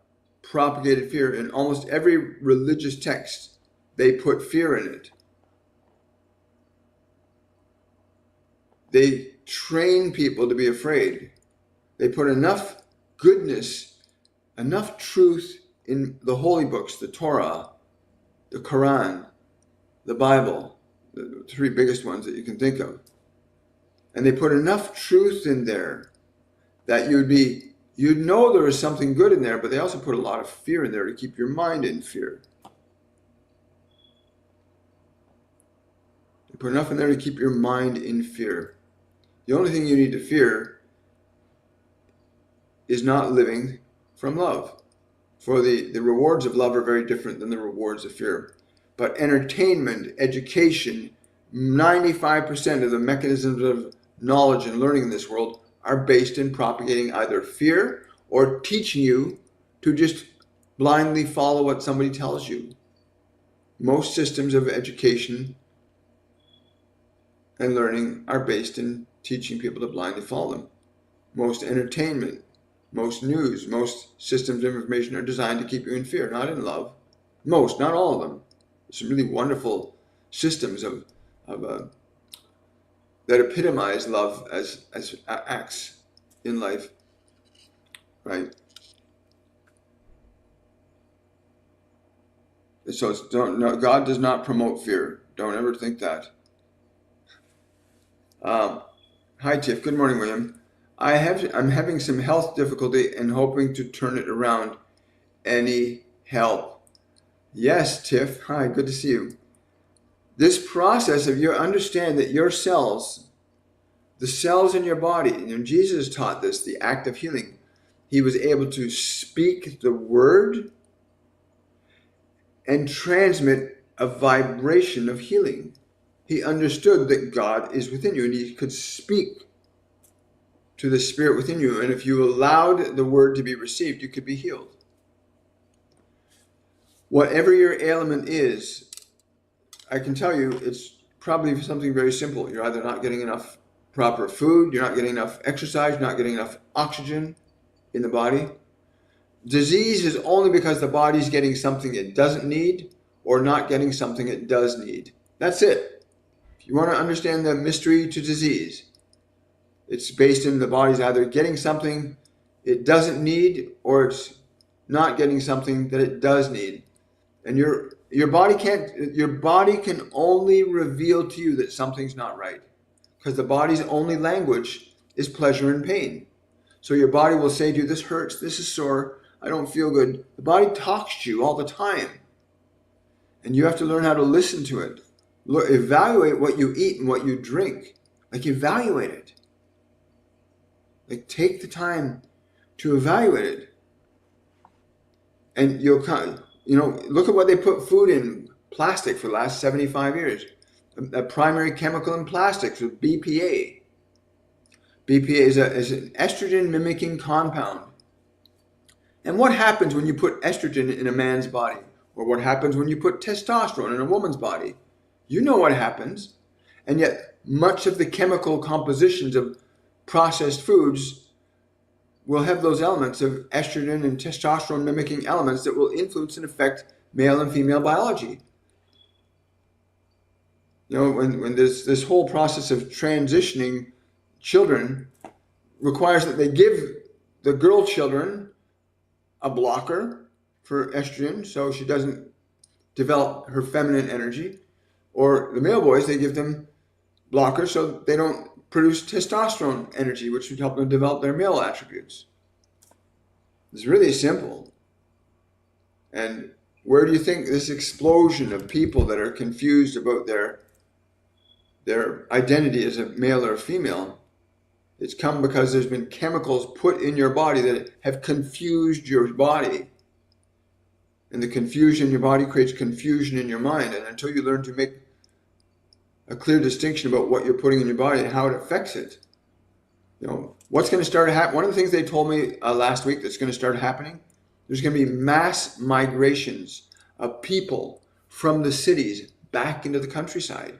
propagated fear. In almost every religious text, they put fear in it. They train people to be afraid. They put enough goodness, enough truth in the holy books, the Torah, the Quran, the Bible, the three biggest ones that you can think of. And they put enough truth in there that you'd know there was something good in there, but they also put a lot of fear in there to keep your mind in fear. They put enough in there to keep your mind in fear. The only thing you need to fear is not living from love. For the rewards of love are very different than the rewards of fear. But entertainment, education, 95% of the mechanisms of knowledge and learning in this world are based in propagating either fear or teaching you to just blindly follow what somebody tells you. Most systems of education and learning are based in teaching people to blindly follow them. Most entertainment, most news, most systems of information are designed to keep you in fear, not in love. Most, not all of them. There's some really wonderful systems that epitomize love as acts in life, right? So God does not promote fear. Don't ever think that. Hi, Tiff. Good morning, William. I'm having some health difficulty and hoping to turn it around. Any help? Yes, Tiff. Hi, good to see you. This process of understand that your cells, the cells in your body, and Jesus taught this, the act of healing. He was able to speak the word and transmit a vibration of healing. He understood that God is within you, and he could speak to the spirit within you. And if you allowed the word to be received, you could be healed. Whatever your ailment is, I can tell you it's probably something very simple. You're either not getting enough proper food, you're not getting enough exercise, you're not getting enough oxygen in the body. Disease is only because the body's getting something it doesn't need or not getting something it does need. That's it. If you want to understand the mystery to disease, it's based in the body's either getting something it doesn't need or it's not getting something that it does need. And your body can only reveal to you that something's not right, because the body's only language is pleasure and pain. So your body will say to you, this hurts, this is sore, I don't feel good. The body talks to you all the time. And you have to learn how to listen to it. Evaluate what you eat and what you drink. Evaluate it. Take the time to evaluate it. And you'll look at what they put food in, plastic, for the last 75 years. A primary chemical in plastics with BPA. BPA is an estrogen mimicking compound. And what happens when you put estrogen in a man's body? Or what happens when you put testosterone in a woman's body? You know what happens. And yet much of the chemical compositions of processed foods will have those elements of estrogen and testosterone mimicking elements that will influence and affect male and female biology. When there's this whole process of transitioning children requires that they give the girl children a blocker for estrogen so she doesn't develop her feminine energy, or the male boys, they give them blockers so they don't produce testosterone energy, which would help them develop their male attributes. It's really simple. And where do you think this explosion of people that are confused about their identity as a male or a female? It's come because there's been chemicals put in your body that have confused your body. And the confusion in your body creates confusion in your mind. And until you learn to make a clear distinction about what you're putting in your body and how it affects it, what's going to start happening? One of the things they told me last week that's going to start happening, there's going to be mass migrations of people from the cities back into the countryside.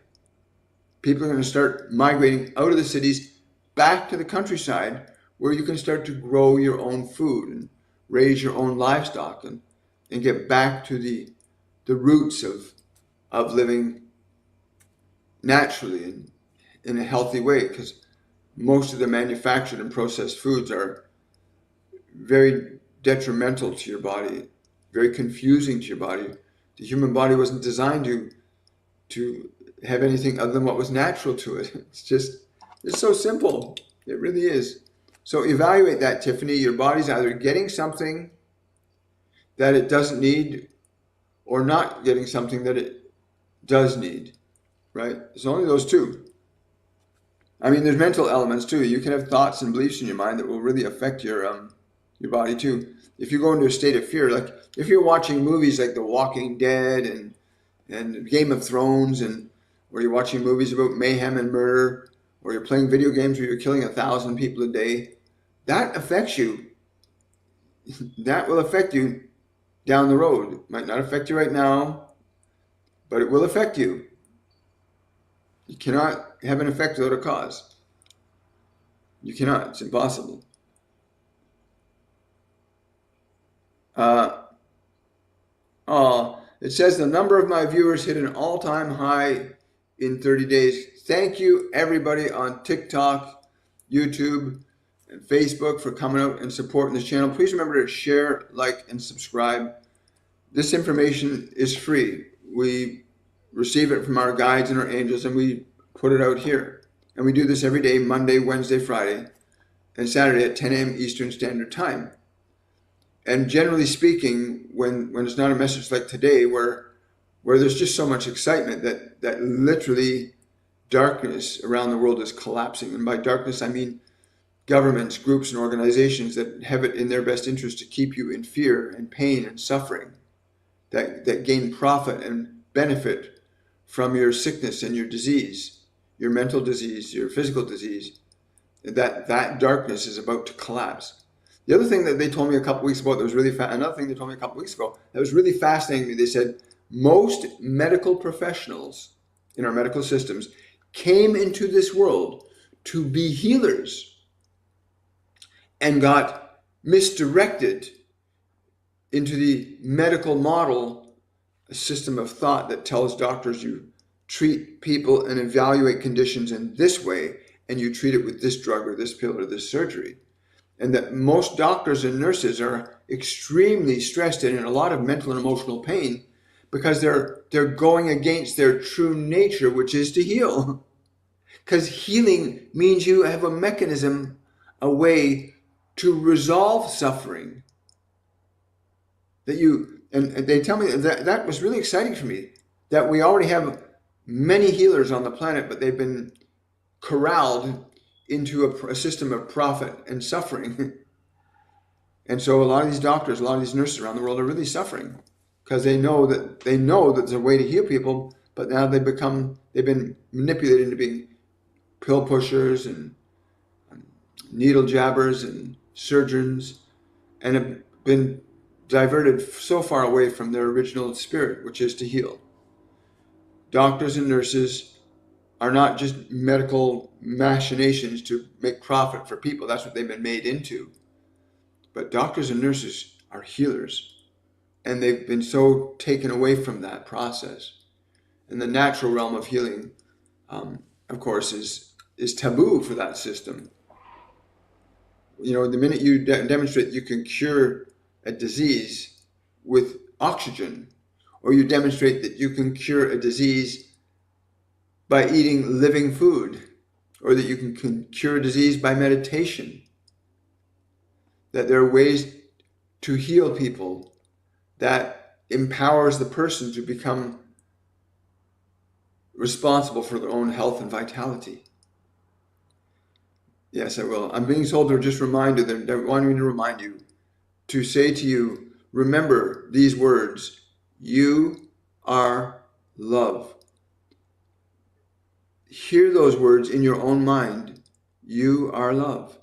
People are going to start migrating out of the cities back to the countryside, where you can start to grow your own food and raise your own livestock and get back to the roots of living naturally and in a healthy way, because most of the manufactured and processed foods are very detrimental to your body, very confusing to your body. The human body wasn't designed to have anything other than what was natural to it. It's so simple. It really is. So evaluate that, Tiffany. Your body's either getting something that it doesn't need or not getting something that it does need, right? It's only those two. I mean, there's mental elements too. You can have thoughts and beliefs in your mind that will really affect your body too. If you go into a state of fear, like if you're watching movies like The Walking Dead and Game of Thrones, or you're watching movies about mayhem and murder, or you're playing video games where you're killing 1,000 people a day, that affects you. That will affect you down the road. It might not affect you right now, but it will affect you. You cannot have an effect without a cause. You cannot. It's impossible. It says the number of my viewers hit an all-time high in 30 days. Thank you, everybody on TikTok, YouTube, and Facebook for coming out and supporting this channel. Please remember to share, like, and subscribe. This information is free. We receive it from our guides and our angels, and we put it out here. And we do this every day, Monday, Wednesday, Friday, and Saturday at 10 a.m. Eastern Standard Time. And generally speaking, when it's not a message like today, where there's just so much excitement that literally darkness around the world is collapsing. And by darkness, I mean governments, groups, and organizations that have it in their best interest to keep you in fear and pain and suffering, that gain profit and benefit from your sickness and your disease, your mental disease, your physical disease. That darkness is about to collapse. The other thing that they told me a couple weeks ago that was really another thing they told me a couple weeks ago that was really fascinating to me, they said most medical professionals in our medical systems came into this world to be healers and got misdirected into the medical model, a system of thought that tells doctors you treat people and evaluate conditions in this way, and you treat it with this drug or this pill or this surgery. And that most doctors and nurses are extremely stressed and in a lot of mental and emotional pain because they're going against their true nature, which is to heal. Because healing means you have a mechanism, a way to resolve suffering. And they tell me that was really exciting for me, that we already have many healers on the planet, but they've been corralled into a system of profit and suffering. And so a lot of these doctors, a lot of these nurses around the world are really suffering because they know that there's a way to heal people, but now they've been manipulated into being pill pushers and needle jabbers and surgeons, and have been diverted so far away from their original spirit, which is to heal. Doctors and nurses are not just medical machinations to make profit for people. That's what they've been made into. But doctors and nurses are healers, and they've been so taken away from that process. And the natural realm of healing, of course, is taboo for that system. The minute you demonstrate you can cure a disease with oxygen, or you demonstrate that you can cure a disease by eating living food, or that you can cure disease by meditation, that there are ways to heal people that empowers the person to become responsible for their own health and vitality. Yes, I will. I'm being told to just remind you, they're wanting me to remind you, to say to you, remember these words, you are love. Hear those words in your own mind, you are love.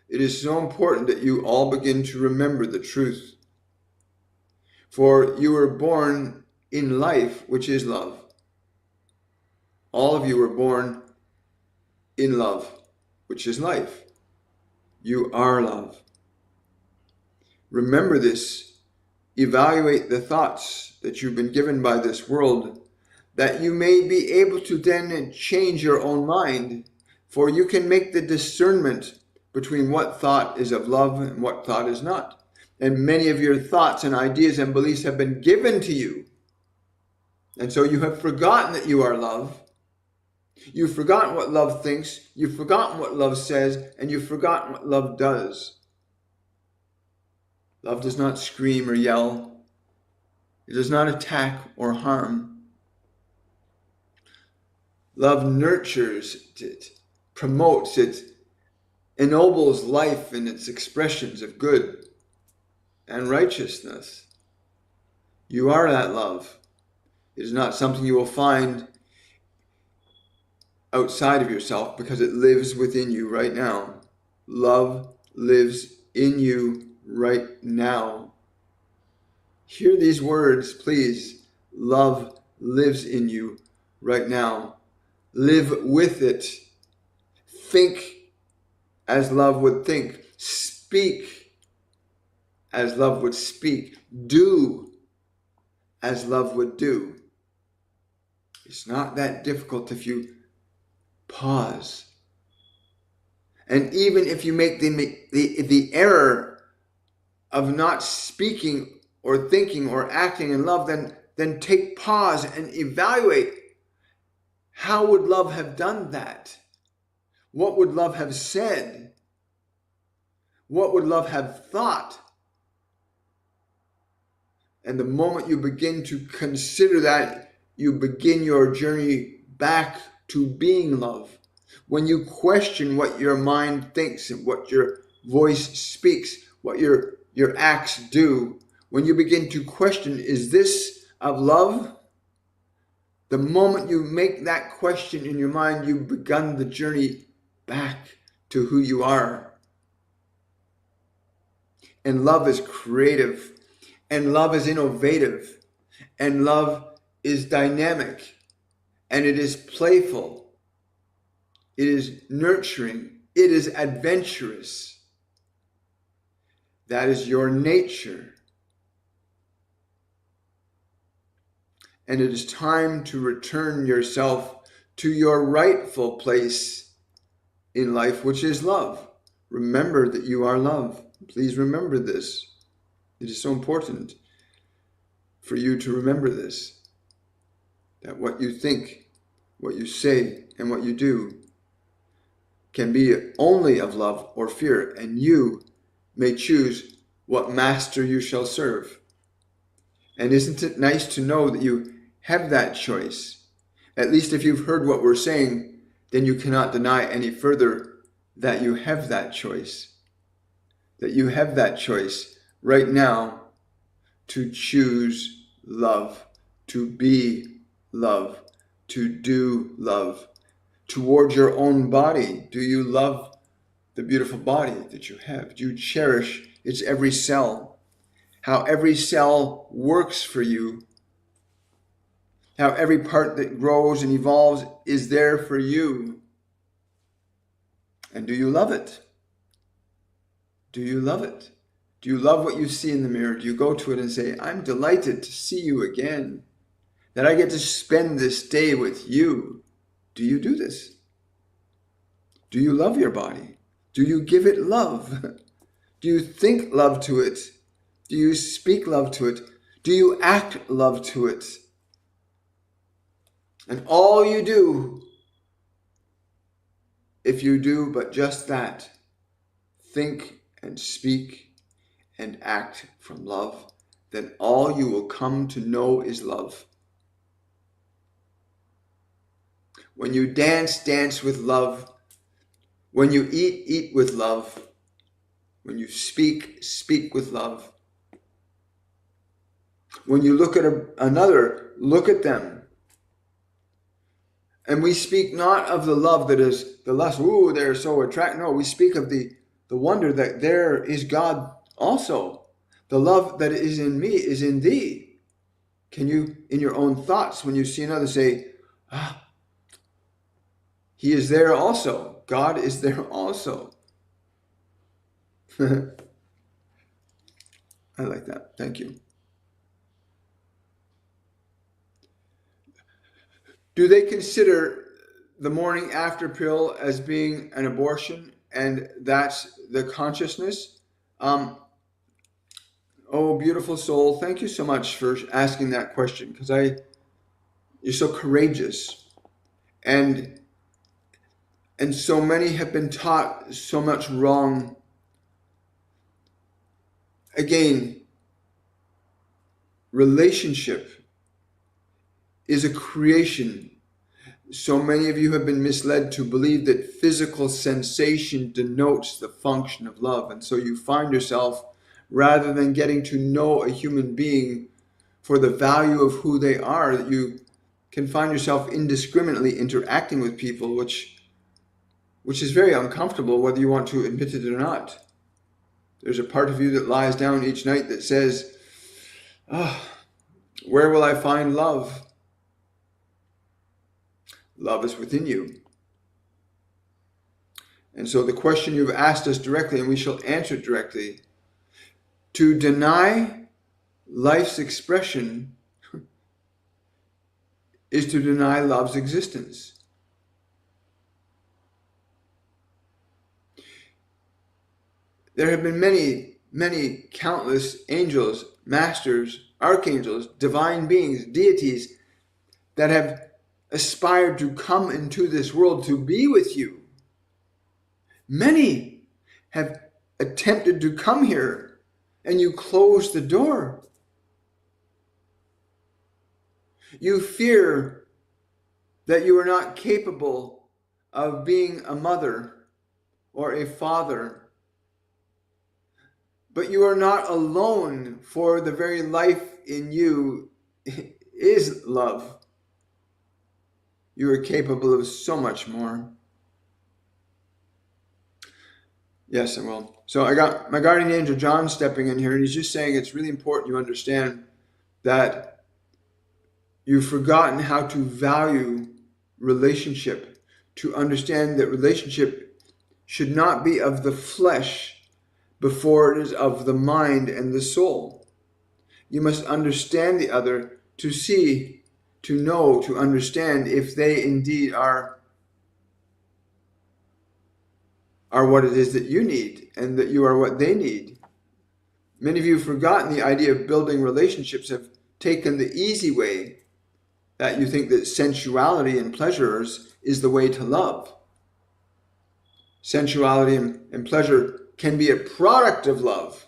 It is so important that you all begin to remember the truth. For you were born in life, which is love. All of you were born in love, which is life. You are love. Remember this. Evaluate the thoughts that you've been given by this world, that you may be able to then change your own mind, for you can make the discernment between what thought is of love and what thought is not. And many of your thoughts and ideas and beliefs have been given to you. And so you have forgotten that you are love. You've forgotten what love thinks. You've forgotten what love says. And you've forgotten what love does. Love does not scream or yell. It does not attack or harm. Love nurtures, it promotes, it ennobles life in its expressions of good and righteousness. You are that love. It is not something you will find outside of yourself because it lives within you right now. Love lives in you right now. Hear these words, please. Love lives in you right now. Live with it. Think as love would think. Speak as love would speak. Do as love would do. It's not that difficult if you pause. And even if you make the error of not speaking or thinking or acting in love, then take pause and evaluate. How would love have done that? What would love have said? What would love have thought? And the moment you begin to consider that, you begin your journey back to being love. When you question what your mind thinks and what your voice speaks, what your acts do, when you begin to question, is this of love? The moment you make that question in your mind, you've begun the journey back to who you are. And love is creative, and love is innovative, and love is dynamic, and it is playful, it is nurturing, it is adventurous. That is your nature. And it is time to return yourself to your rightful place in life, which is love. Remember that you are love. Please remember this. It is so important for you to remember this, that what you think, what you say, and what you do can be only of love or fear, and you may choose what master you shall serve. And isn't it nice to know that you have that choice? At least if you've heard what we're saying, then you cannot deny any further that you have that choice. That you have that choice right now to choose love, to be love, to do love. Towards your own body, do you love the beautiful body that you have? Do you cherish its every cell? How every cell works for you? How every part that grows and evolves is there for you? And do you love it? Do you love it? Do you love what you see in the mirror? Do you go to it and say, I'm delighted to see you again, that I get to spend this day with you? Do you do this? Do you love your body? Do you give it love? Do you think love to it? Do you speak love to it? Do you act love to it? And all you do if you do but just that, think and speak and act from love, then all you will come to know is love. When you dance, dance with love. When you eat, eat with love. When you speak, speak with love. When you look at another, look at them. And we speak not of the love that is the lust, ooh, they're so attractive. No, we speak of the wonder that there is God also. The love that is in me is in thee. Can you, in your own thoughts, when you see another, say, he is there also. God is there also. I like that. Thank you. Do they consider the morning after pill as being an abortion, and that's the consciousness? Oh, beautiful soul, thank you so much for asking that question, because you're so courageous, and so many have been taught so much wrong. Again, relationship is a creation. So many of you have been misled to believe that physical sensation denotes the function of love. And so you find yourself, rather than getting to know a human being for the value of who they are, that you can find yourself indiscriminately interacting with people, which is very uncomfortable, whether you want to admit it or not. There's a part of you that lies down each night that says, where will I find love? Love is within you. And so the question you've asked us directly, and we shall answer it directly, to deny life's expression is to deny love's existence. There have been many, many countless angels, masters, archangels, divine beings, deities that have aspired to come into this world to be with you. Many have attempted to come here, and you close the door. You fear that you are not capable of being a mother or a father. But you are not alone, for the very life in you is love. You are capable of so much more. Yes, I will. So I got my guardian angel John stepping in here, and he's just saying it's really important you understand that you've forgotten how to value relationship, to understand that relationship should not be of the flesh before it is of the mind and the soul. You must understand the other to see, to know, to understand if they indeed are what it is that you need, and that you are what they need. Many of you have forgotten the idea of building relationships, have taken the easy way, that you think that sensuality and pleasures is the way to love. Sensuality and pleasure can be a product of love,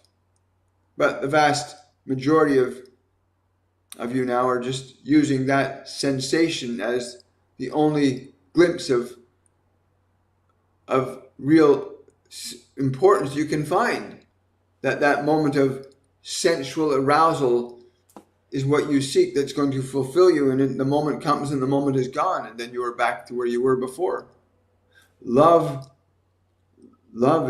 but the vast majority of you now are just using that sensation as the only glimpse of real importance you can find. That moment of sensual arousal is what you seek, that's going to fulfill you, and the moment comes and the moment is gone, and then you are back to where you were before. Love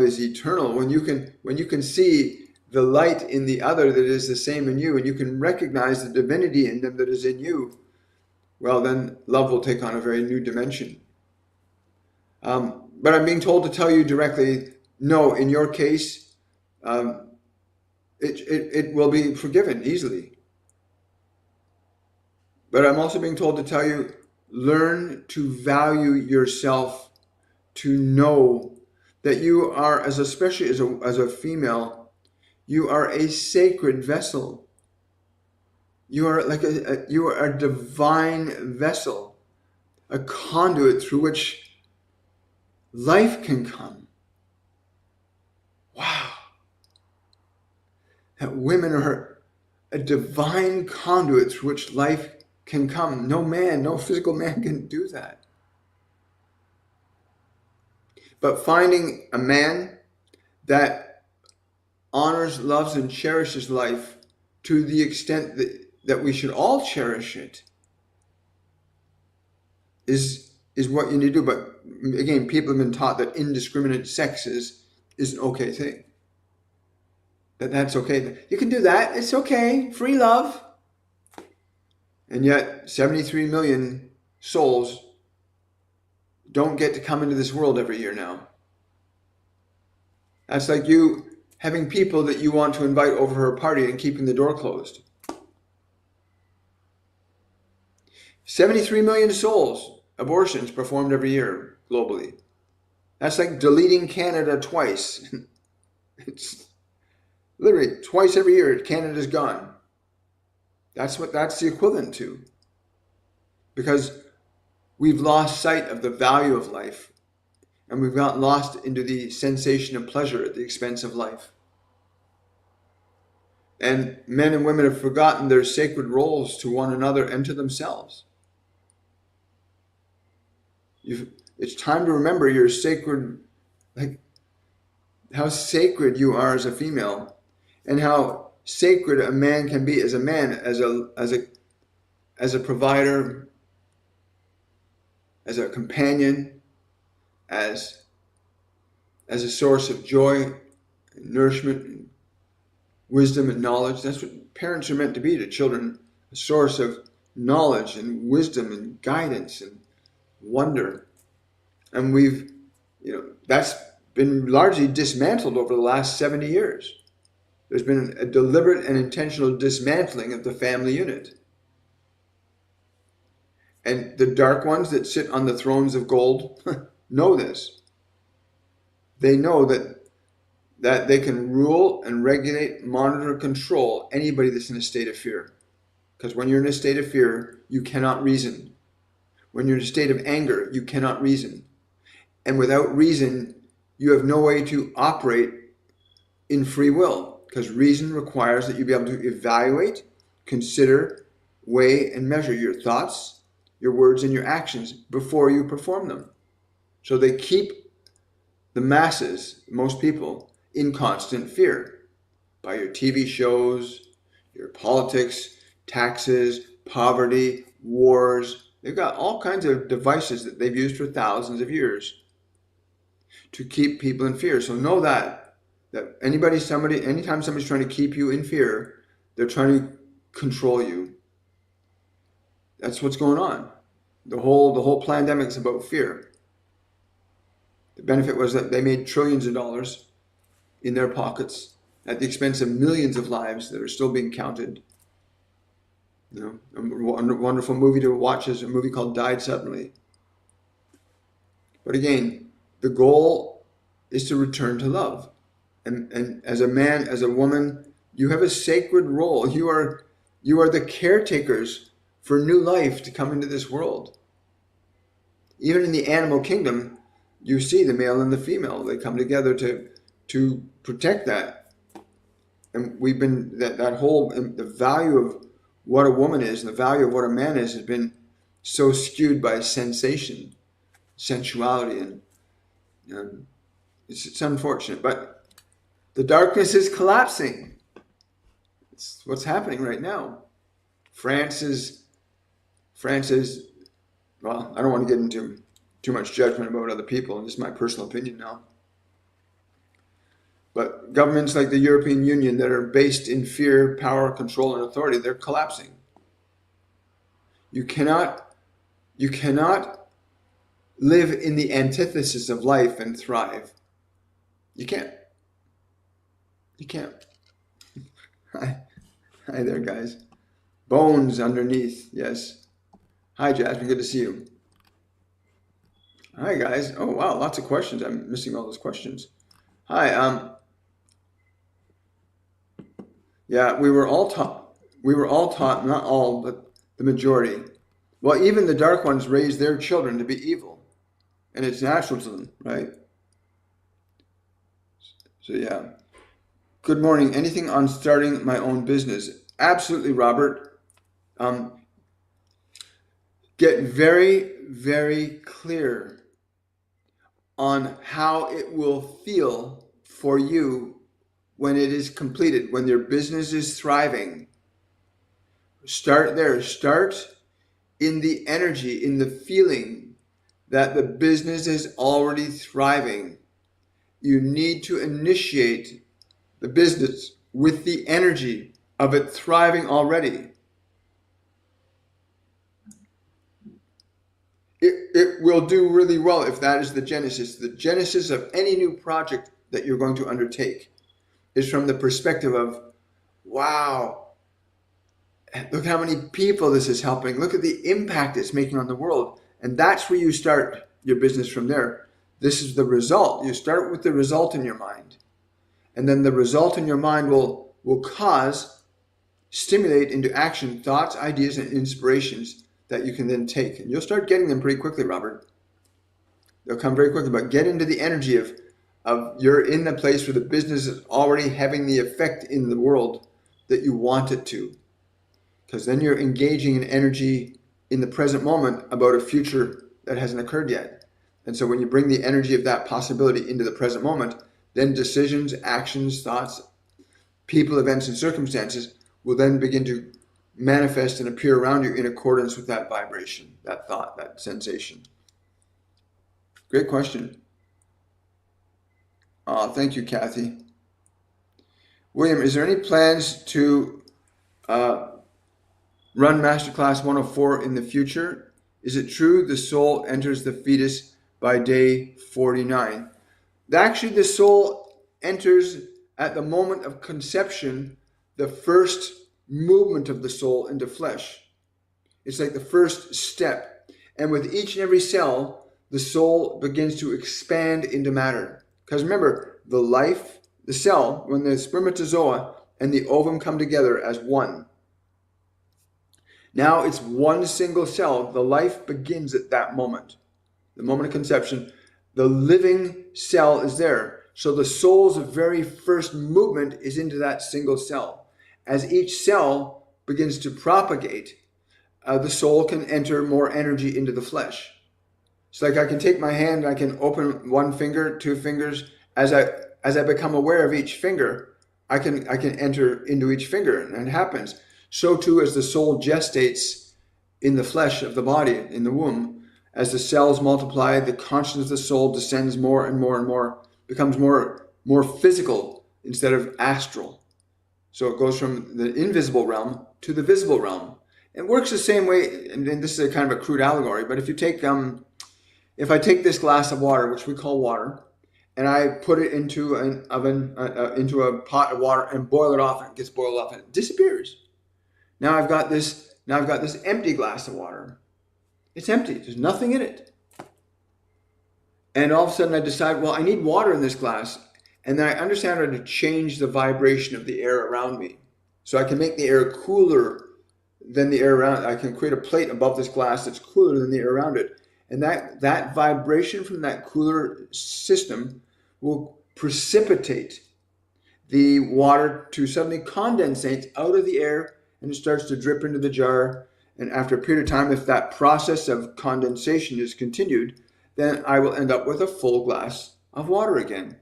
is eternal. When you can see the light in the other that is the same in you, and you can recognize the divinity in them that is in you, well, then love will take on a very new dimension. But I'm being told to tell you directly, no, in your case, it will be forgiven easily. But I'm also being told to tell you, learn to value yourself, to know that you are, especially as a female, you are a sacred vessel. You are you are a divine vessel, a conduit through which life can come. Wow. That women are a divine conduit through which life can come. No man, no physical man can do that. But finding a man that honors, loves, and cherishes life to the extent that we should all cherish it is what you need to do. But again, people have been taught that indiscriminate sex is an okay thing. That's okay. You can do that. It's okay. Free love. And yet 73 million souls don't get to come into this world every year now. That's like you having people that you want to invite over for a party and keeping the door closed. 73 million souls, abortions performed every year globally. That's like deleting Canada twice. It's literally twice every year Canada's gone. That's the equivalent to. Because we've lost sight of the value of life, and we've gotten lost into the sensation of pleasure at the expense of life. And men and women have forgotten their sacred roles to one another and to themselves. It's time to remember your sacred, like how sacred you are as a female, and how sacred a man can be as a man, as a provider, as a companion, as a source of joy, and nourishment, and wisdom and knowledge. That's what parents are meant to be to children, a source of knowledge and wisdom and guidance and wonder. And that's been largely dismantled over the last 70 years. There's been a deliberate and intentional dismantling of the family unit. And the dark ones that sit on the thrones of gold know this. They know that they can rule and regulate, monitor, control anybody that's in a state of fear. Because when you're in a state of fear, you cannot reason. When you're in a state of anger, you cannot reason. And without reason, you have no way to operate in free will, because reason requires that you be able to evaluate, consider, weigh, and measure your thoughts, your words, and your actions before you perform them. So they keep the masses, most people, in constant fear by your TV shows, your politics, taxes, poverty, wars. They've got all kinds of devices that they've used for thousands of years to keep people in fear. So know that anytime somebody's trying to keep you in fear, they're trying to control you. That's what's going on. The whole pandemic is about fear. The benefit was that they made trillions of dollars in their pockets at the expense of millions of lives that are still being counted. A wonderful movie to watch is a movie called Died Suddenly. But again, the goal is to return to love. And as a man, as a woman, you have a sacred role. You are the caretakers for new life to come into this world. Even in the animal kingdom, you see the male and the female. They come together to protect that. And we've been, that whole, the value of what a woman is and the value of what a man is has been so skewed by sensation, sensuality, and it's unfortunate. But the darkness is collapsing. It's what's happening right now. France is, well, I don't want to get into too much judgment about other people, and this is my personal opinion now. But governments like the European Union that are based in fear, power, control, and authority, they're collapsing. You cannot live in the antithesis of life and thrive. You can't. Hi there, guys. Bones underneath, yes. Hi, Jasmine, good to see you. Hi, guys. Oh, wow, lots of questions. I'm missing all those questions. Hi, yeah, we were all taught, not all, but the majority. Well, even the dark ones raised their children to be evil. and it's natural to them, right? So yeah. Good morning. Anything on starting my own business? Absolutely, Robert. Um, get very, very clear on how it will feel for you when it is completed, when your business is thriving. Start there. Start in the energy, in the feeling that the business is already thriving. You need to initiate the business with the energy of it thriving already. It will do really well if that is the genesis. The genesis of any new project that you're going to undertake is from the perspective of, wow, look how many people this is helping. Look at the impact it's making on the world. And that's where you start your business from there. This is the result. You start with the result in your mind. And then the result in your mind will stimulate into action thoughts, ideas, and inspirations that you can then take. And you'll start getting them pretty quickly, Robert. They'll come very quickly, but get into the energy of you're in the place where the business is already having the effect in the world that you want it to. Because then you're engaging in energy in the present moment about a future that hasn't occurred yet. And so when you bring the energy of that possibility into the present moment, then decisions, actions, thoughts, people, events, and circumstances will then begin to manifest and appear around you in accordance with that vibration, that thought, that sensation. Great question. Thank you, Kathy. William, is there any plans to run Masterclass 104 in the future? Is it true the soul enters the fetus by day 49? Actually, the soul enters at the moment of conception, the first movement of the soul into flesh. It's like the first step. And with each and every cell, the soul begins to expand into matter. Because remember, the cell, when the spermatozoa and the ovum come together as one, now it's one single cell. The life begins at that moment. The moment of conception, the living cell is there. So the soul's very first movement is into that single cell. As each cell begins to propagate, the soul can enter more energy into the flesh. It's like I can take my hand, I can open one finger, two fingers. As I become aware of each finger, I can enter into each finger, and it happens. So too, as the soul gestates in the flesh of the body, in the womb, as the cells multiply, the consciousness of the soul descends more and more and more, becomes more physical instead of astral. So it goes from the invisible realm to the visible realm. It works the same way, and this is a kind of a crude allegory, but if you take, if I take this glass of water, which we call water, and I put it into an oven, into a pot of water and boil it off, and it gets boiled off and it disappears. Now I've got this empty glass of water. It's empty. There's nothing in it. And all of a sudden I decide, well, I need water in this glass. And then I understand how to change the vibration of the air around me. So I can make the air cooler than the air around it. I can create a plate above this glass that's cooler than the air around it. And that vibration from that cooler system will precipitate the water to suddenly condensate out of the air, and it starts to drip into the jar. And after a period of time, if that process of condensation is continued, then I will end up with a full glass of water again.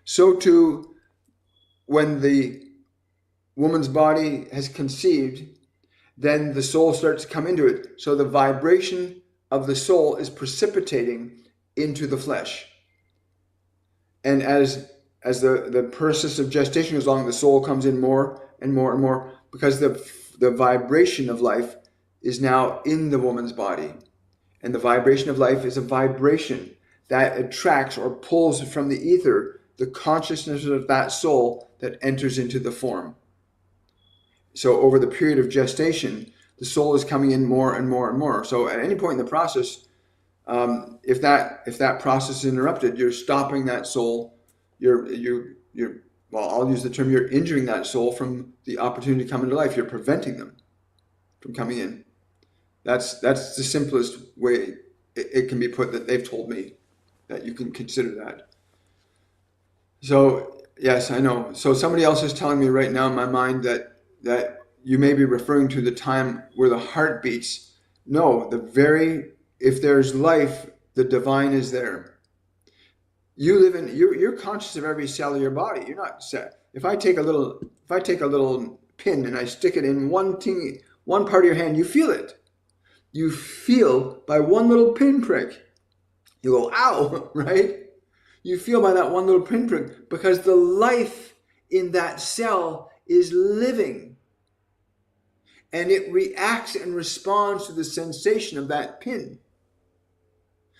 So too, when the woman's body has conceived, then the soul starts to come into it. So the vibration of the soul is precipitating into the flesh. And as the process of gestation goes along, the soul comes in more and more and more, because the vibration of life is now in the woman's body. And the vibration of life is a vibration that attracts or pulls from the ether the consciousness of that soul that enters into the form. So over the period of gestation, the soul is coming in more and more and more. So at any point in the process, if that process is interrupted, you're stopping that soul. You're well, I'll use the term, you're injuring that soul from the opportunity to come into life. You're preventing them from coming in. That's the simplest way it can be put that they've told me. that you can consider that. So yes, I know. So somebody else is telling me right now in my mind that you may be referring to the time where the heart beats. No, if there's life, the divine is there. You live in you're conscious of every cell of your body. You're not set. If I take a little pin and I stick it in one part of your hand, you feel it. You feel by one little pinprick. You go, ow, right? You feel by that one little pinprick because the life in that cell is living. And it reacts and responds to the sensation of that pin.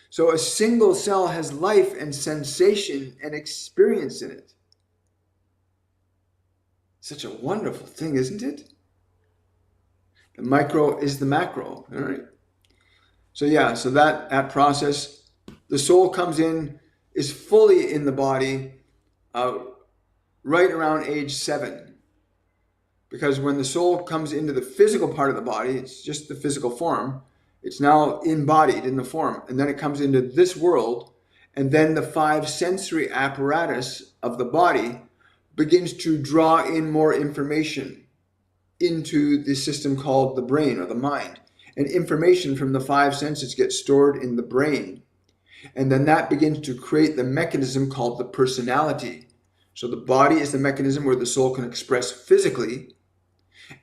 So a single cell has life and sensation and experience in it. Such a wonderful thing, isn't it? The micro is the macro, all right? So that process, the soul comes in, is fully in the body right around age 7. Because when the soul comes into the physical part of the body, it's just the physical form. It's now embodied in the form. And then it comes into this world. And then the 5 sensory apparatus of the body begins to draw in more information into the system called the brain or the mind. And information from the 5 senses gets stored in the brain. And then that begins to create the mechanism called the personality. So the body is the mechanism where the soul can express physically.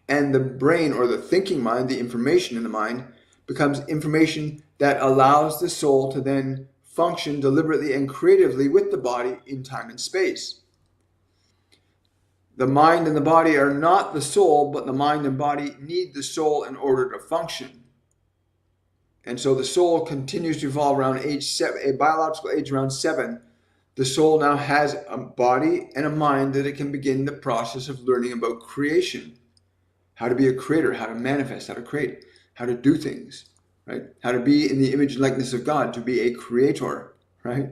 And the brain or the thinking mind, the information in the mind, becomes information that allows the soul to then function deliberately and creatively with the body in time and space. The mind and the body are not the soul, but the mind and body need the soul in order to function. And so the soul continues to evolve around age 7, a biological age around 7. The soul now has a body and a mind that it can begin the process of learning about creation. How to be a creator, how to manifest, how to create, how to do things, right? How to be in the image and likeness of God, to be a creator, right?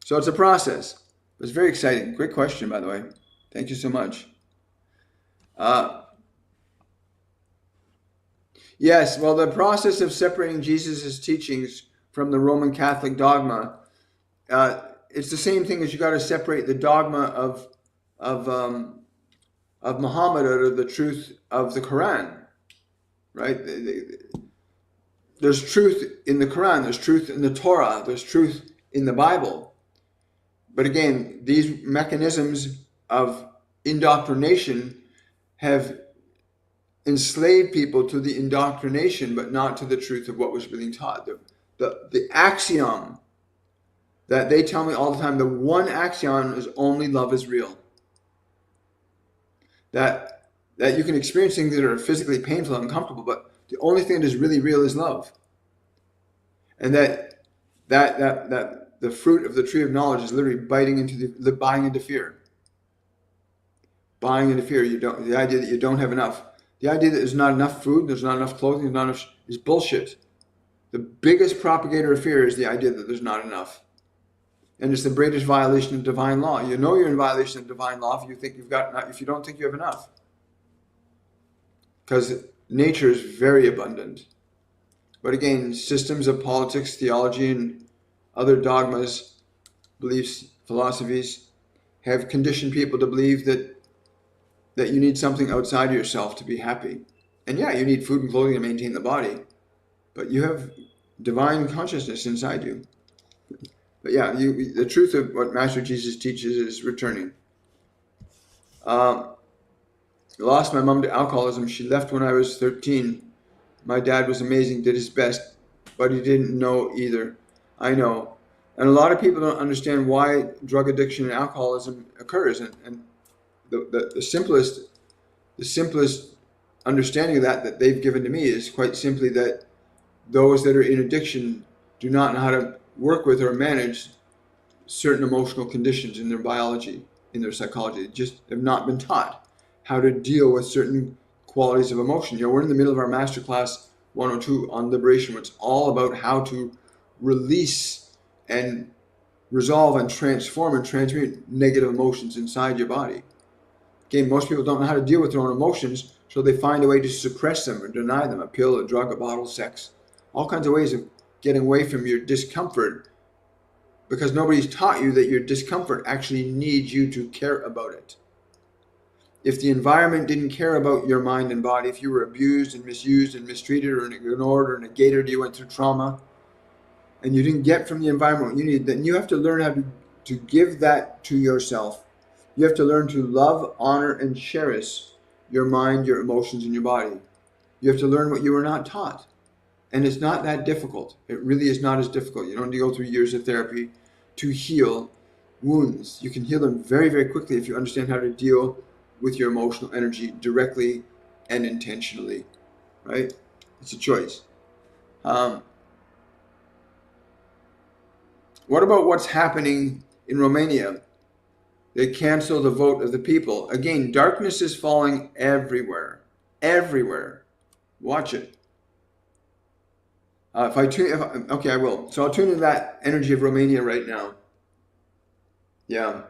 So it's a process. It's very exciting. Great question, by the way. Thank you so much. Yes, well, the process of separating Jesus' teachings from the Roman Catholic dogma, it's the same thing as you got to separate the dogma of Muhammad out of the truth of the Quran, right? There's truth in the Quran, there's truth in the Torah, there's truth in the Bible. But again, these mechanisms of indoctrination have enslaved people to the indoctrination, but not to the truth of what was being taught. The axiom that they tell me all the time, the one axiom is only love is real. That you can experience things that are physically painful and uncomfortable, but the only thing that is really real is love. And that the fruit of the tree of knowledge is literally buying into fear. Buying into fear. The idea that you don't have enough. The idea that there's not enough food, there's not enough clothing, there's not enough is bullshit. The biggest propagator of fear is the idea that there's not enough. And it's the greatest violation of divine law. You know you're in violation of divine law if you don't think you have enough. Because nature is very abundant. But again, systems of politics, theology, and other dogmas, beliefs, philosophies have conditioned people to believe that you need something outside of yourself to be happy. And yeah, you need food and clothing to maintain the body, but you have divine consciousness inside you. But yeah, the truth of what Master Jesus teaches is returning. I lost my mom to alcoholism. She left when I was 13. My dad was amazing, did his best, but he didn't know either. I know. And a lot of people don't understand why drug addiction and alcoholism occurs. And the simplest understanding of that they've given to me is quite simply that those that are in addiction do not know how to work with or manage certain emotional conditions in their biology, in their psychology. They just have not been taught how to deal with certain qualities of emotion. We're in the middle of our Masterclass 102 on liberation, which is all about how to release and resolve and transform and transmute negative emotions inside your body. Again, most people don't know how to deal with their own emotions, so they find a way to suppress them or deny them, a pill, a drug, a bottle, sex, all kinds of ways of getting away from your discomfort because nobody's taught you that your discomfort actually needs you to care about it. If the environment didn't care about your mind and body, if you were abused and misused and mistreated or ignored or negated, you went through trauma, and you didn't get from the environment what you needed, then you have to learn how to give that to yourself. You have to learn to love, honor, and cherish your mind, your emotions, and your body. You have to learn what you were not taught. And it's not that difficult. It really is not as difficult. You don't need to go through years of therapy to heal wounds. You can heal them very, very quickly if you understand how to deal with your emotional energy directly and intentionally, right? It's a choice. What about what's happening in Romania? They cancel the vote of the people. Again, darkness is falling everywhere. Everywhere. Watch it. Okay, I will. So I'll tune into that energy of Romania right now. Yeah.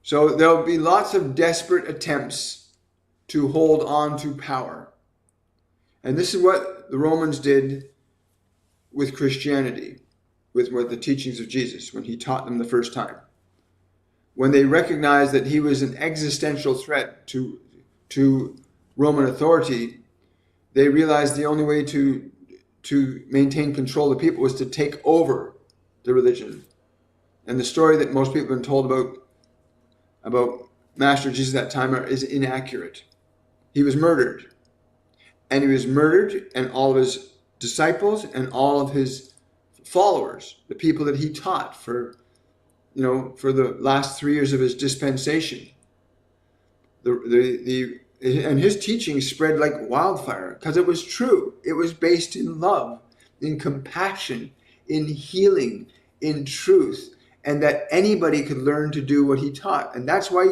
So there'll be lots of desperate attempts to hold on to power. And this is what the Romans did with Christianity, with the teachings of Jesus, when he taught them the first time. When they recognized that he was an existential threat to Roman authority, they realized the only way to maintain control of the people was to take over the religion. And the story that most people have been told about Master Jesus at that time is inaccurate. He was murdered. And he was murdered, and all of his disciples and all of his followers, the people that he taught for the last 3 years of his dispensation. And his teaching spread like wildfire because it was true. It was based in love, in compassion, in healing, in truth, and that anybody could learn to do what he taught. And that's why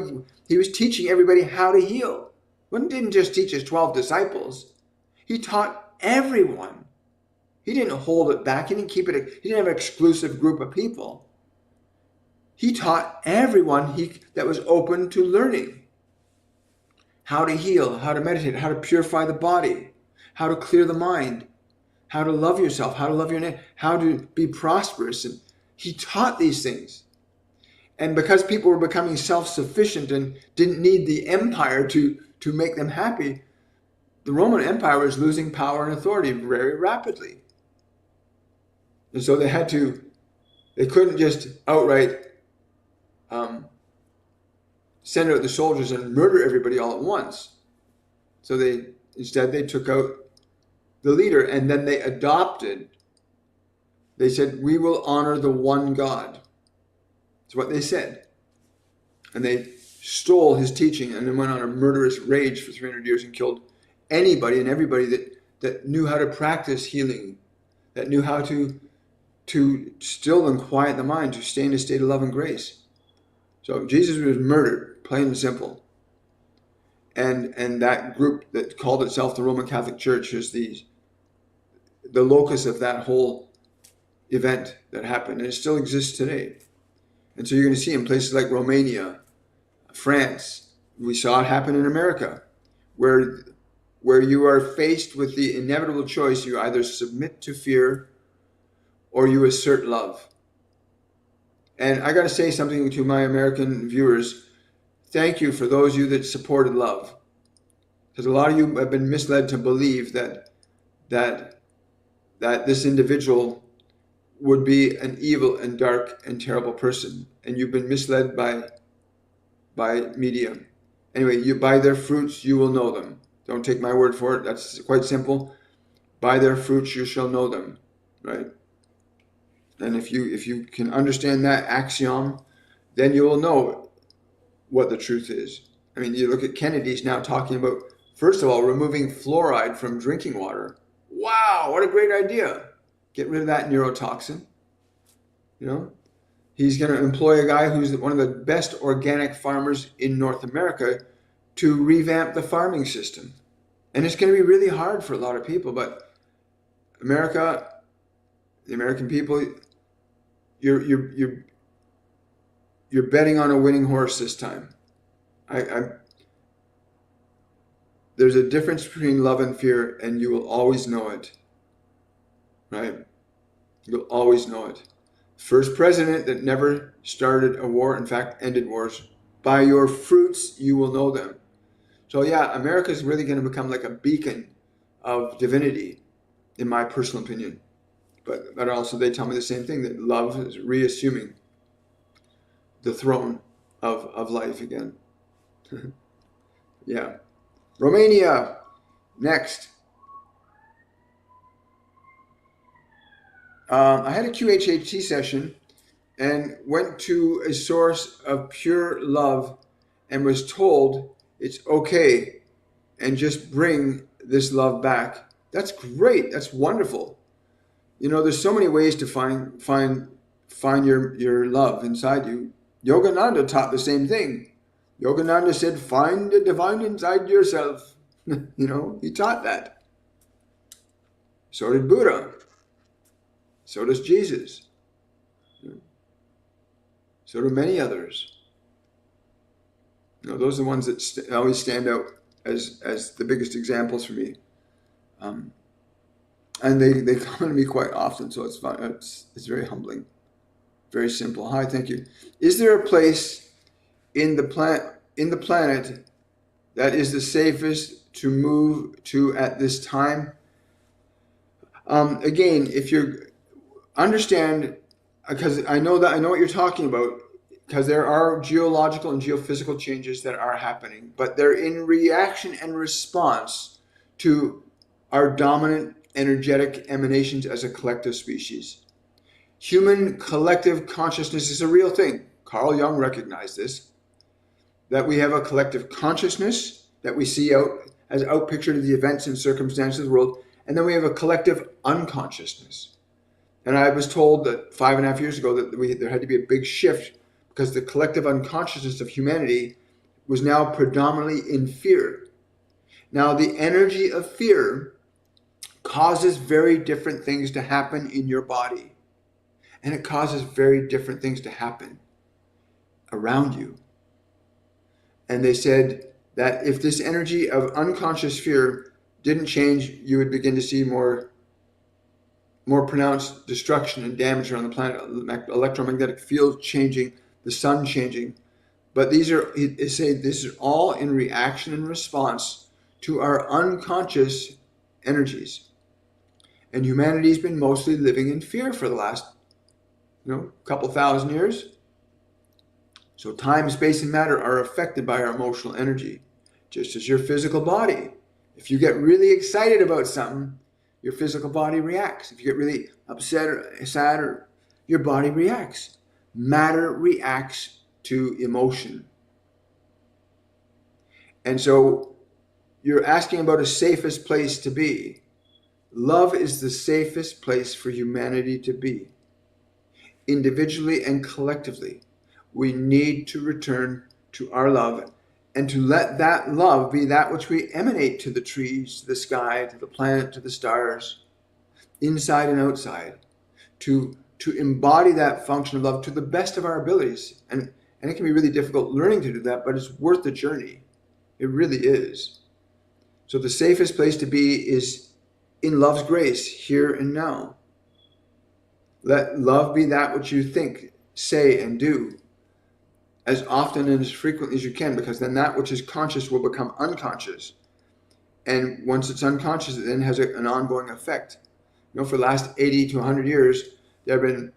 he was teaching everybody how to heal. He didn't just teach his 12 disciples. He taught everyone. He didn't hold it back. He didn't keep it. He didn't have an exclusive group of people. He taught everyone that was open to learning how to heal, how to meditate, how to purify the body, how to clear the mind, how to love yourself, how to love your neighbor, how to be prosperous. And he taught these things. And because people were becoming self-sufficient and didn't need the empire to make them happy, the Roman Empire was losing power and authority very rapidly. And so they couldn't just outright send out the soldiers and murder everybody all at once. So instead they took out the leader, and then they said, we will honor the one God. That's what they said. And they stole his teaching and then went on a murderous rage for 300 years and killed anybody and everybody that knew how to practice healing, that knew how to still and quiet the mind, to stay in a state of love and grace. So Jesus was murdered, plain and simple. And that group that called itself the Roman Catholic Church is the locus of that whole event that happened. And it still exists today. And so you're going to see in places like Romania, France. We saw it happen in America, where you are faced with the inevitable choice. You either submit to fear or you assert love. And I got to say something to my American viewers. Thank you for those of you that supported love. Because a lot of you have been misled to believe that this individual would be an evil and dark and terrible person. And you've been misled by media. Anyway, by their fruits you will know them. Don't take my word for it. That's quite simple. By their fruits you shall know them. Right? And if you can understand that axiom, then you will know what the truth is. I mean, you look at Kennedy's now talking about, first of all, removing fluoride from drinking water. Wow, what a great idea. Get rid of that neurotoxin. He's going to employ a guy who's one of the best organic farmers in North America to revamp the farming system. And it's going to be really hard for a lot of people, but America, the American people, you're betting on a winning horse this time. There's a difference between love and fear, and you will always know it. Right? You'll always know it. First president that never started a war, in fact, ended wars. By your fruits, you will know them. So yeah, America is really going to become like a beacon of divinity, in my personal opinion. But also they tell me the same thing, that love is reassuming the throne of life again. Yeah. Romania, next. I had a QHHT session and went to a source of pure love and was told it's okay and just bring this love back. That's great. That's wonderful. You know, there's so many ways to find your love inside you. Yogananda taught the same thing. Yogananda said, "Find the divine inside yourself." You know, he taught that. So did Buddha. So does Jesus. So do many others. You know, those are the ones that always stand out as the biggest examples for me. And they come to me quite often, so it's fun. It's very humbling, very simple. Hi, thank you. Is there a place in the planet that is the safest to move to at this time? Again, if you understand, because I know what you're talking about, because there are geological and geophysical changes that are happening, but they're in reaction and response to our dominant energetic emanations as a collective species. Human collective consciousness is a real thing. Carl Jung recognized this, that we have a collective consciousness that we see as outpictured in the events and circumstances of the world, and then we have a collective unconsciousness. And I was told that 5.5 years ago that there had to be a big shift because the collective unconsciousness of humanity was now predominantly in fear. Now, the energy of fear causes very different things to happen in your body. And it causes very different things to happen around you. And they said that if this energy of unconscious fear didn't change, you would begin to see more pronounced destruction and damage around the planet, electromagnetic fields changing, the sun changing. But this is all in reaction and response to our unconscious energies. And humanity's been mostly living in fear for the last, couple thousand years. So time, space, and matter are affected by our emotional energy, just as your physical body. If you get really excited about something, your physical body reacts. If you get really upset or sad, your body reacts. Matter reacts to emotion. And so you're asking about a safest place to be. Love is the safest place for humanity to be. Individually and collectively, we need to return to our love and to let that love be that which we emanate to the trees, to the sky, to the planet, to the stars, inside and outside, to embody that function of love to the best of our abilities. And it can be really difficult learning to do that, but it's worth the journey. It really is. So the safest place to be is in love's grace, here and now. Let love be that which you think, say, and do as often and as frequently as you can, because then that which is conscious will become unconscious. And once it's unconscious, it then has an ongoing effect. For the last 80 to 100 years, there have been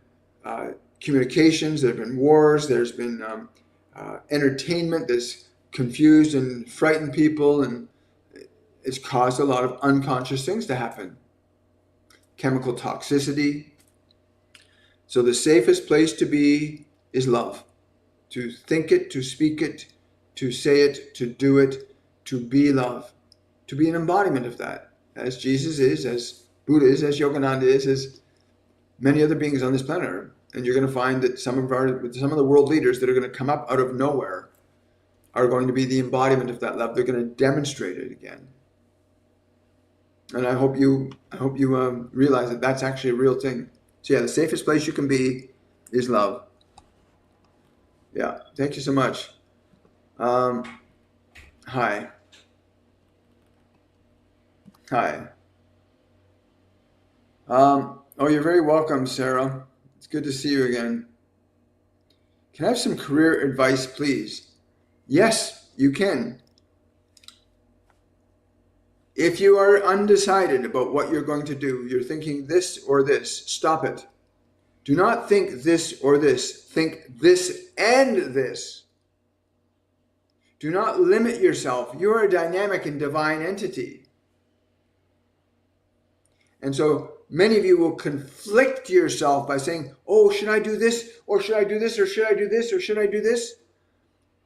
communications, there have been wars, there's been entertainment that's confused and frightened people, and it's caused a lot of unconscious things to happen. Chemical toxicity. So the safest place to be is love. To think it, to speak it, to say it, to do it, to be love. To be an embodiment of that. As Jesus is, as Buddha is, as Yogananda is, as many other beings on this planet are. And you're going to find that some of the world leaders that are going to come up out of nowhere are going to be the embodiment of that love. They're going to demonstrate it again. And I hope you realize that that's actually a real thing. So yeah, the safest place you can be is love. Yeah, thank you so much. Hi. Hi. You're very welcome, Sarah. It's good to see you again. Can I have some career advice, please? Yes, you can. If you are undecided about what you're going to do, you're thinking this or this, stop it. Do not think this or this. Think this and this. Do not limit yourself. You are a dynamic and divine entity. And so many of you will conflict yourself by saying, oh, should I do this? Or should I do this? Or should I do this? Or should I do this?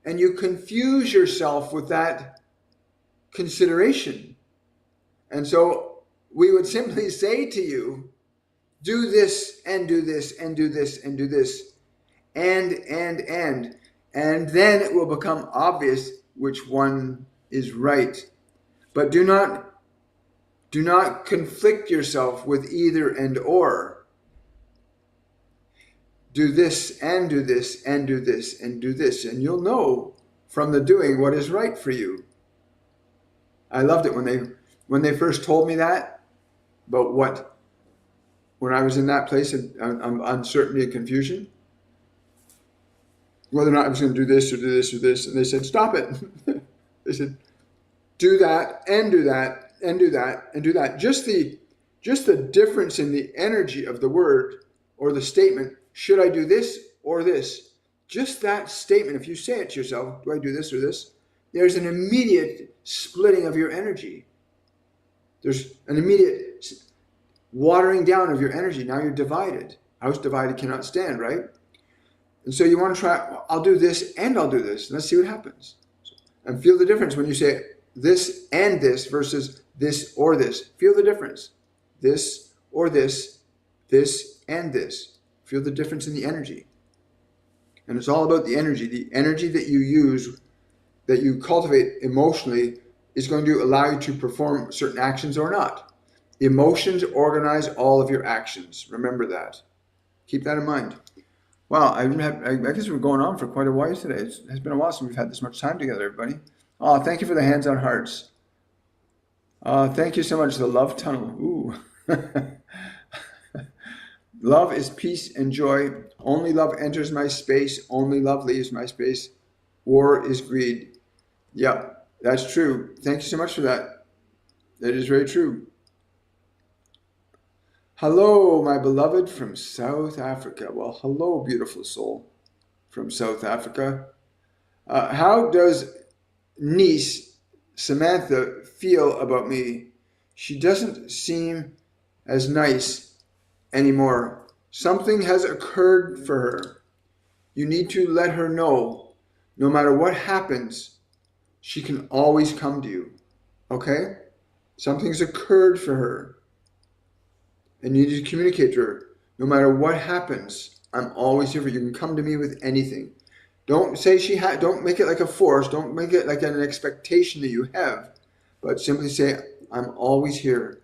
And you confuse yourself with that consideration. And so we would simply say to you, do this and do this and do this and do this. And then it will become obvious which one is right. But do not conflict yourself with either and or. Do this and do this and do this and do this. And you'll know from the doing what is right for you. I loved it when they first told me that, about when I was in that place of uncertainty and confusion, whether or not I was going to do this or do this or this. And they said, stop it. They said, do that and do that and do that and do that. Just the difference in the energy of the word or the statement, should I do this or this? Just that statement, if you say it to yourself, do I do this or this? There's an immediate splitting of your energy. There's an immediate watering down of your energy. Now you're divided. House divided cannot stand, right? And so you want to try, well, I'll do this and I'll do this. Let's see what happens. And feel the difference when you say this and this versus this or this. Feel the difference. This or this and this. Feel the difference in the energy. And it's all about the energy. The energy that you use, that you cultivate emotionally, is going to allow you to perform certain actions or not. Emotions organize all of your actions. Remember that. Keep that in mind. Wow, I guess we're going on for quite a while today. It's been a while since we've had this much time together, everybody. Oh, thank you for the hands on hearts. Thank you so much. The love tunnel. Ooh. Love is peace and joy. Only love enters my space. Only love leaves my space. War is greed. Yeah, that's true. Thank you so much for that. That is very true. Hello, my beloved from South Africa. Well, hello, beautiful soul from South Africa. How does niece Samantha feel about me? She doesn't seem as nice anymore. Something has occurred for her. You need to let her know, no matter what happens, she can always come to you. Okay? Something's occurred for her. And you need to communicate to her, no matter what happens, I'm always here for you. You can come to me with anything. Don't say don't make it like a force. Don't make it like an expectation that you have, but simply say, I'm always here.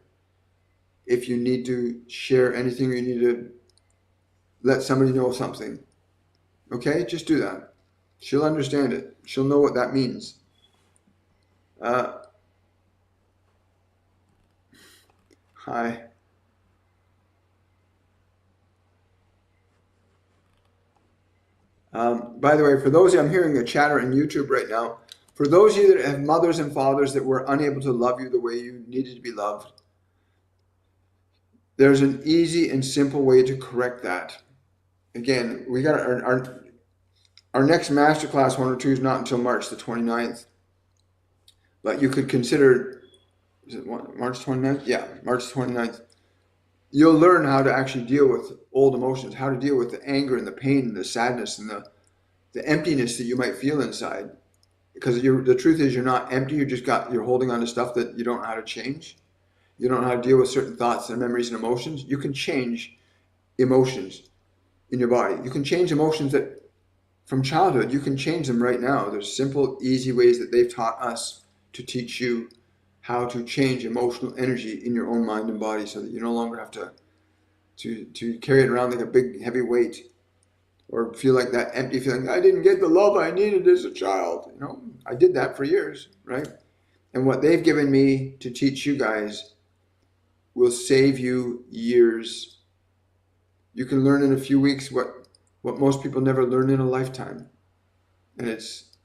If you need to share anything or you need to let somebody know something. Okay, just do that. She'll understand it. She'll know what that means. Hi. By the way, for those I'm hearing a chatter on YouTube right now, for those of you that have mothers and fathers that were unable to love you the way you needed to be loved, there's an easy and simple way to correct that. Again, we got our next masterclass 1 or 2 is not until March the 29th. But you could consider, is it March 29th? Yeah, March 29th. You'll learn how to actually deal with old emotions, how to deal with the anger and the pain and the sadness and the emptiness that you might feel inside. Because the truth is you're not empty, you're holding on to stuff that you don't know how to change. You don't know how to deal with certain thoughts and memories and emotions. You can change emotions in your body. You can change emotions that from childhood. You can change them right now. There's simple, easy ways that they've taught us to teach you how to change emotional energy in your own mind and body so that you no longer have to carry it around like a big heavy weight or feel like that empty feeling. I didn't get the love I needed as a child. I did that for years, right? And what they've given me to teach you guys will save you years You can learn in a few weeks what most people never learn in a lifetime. And it's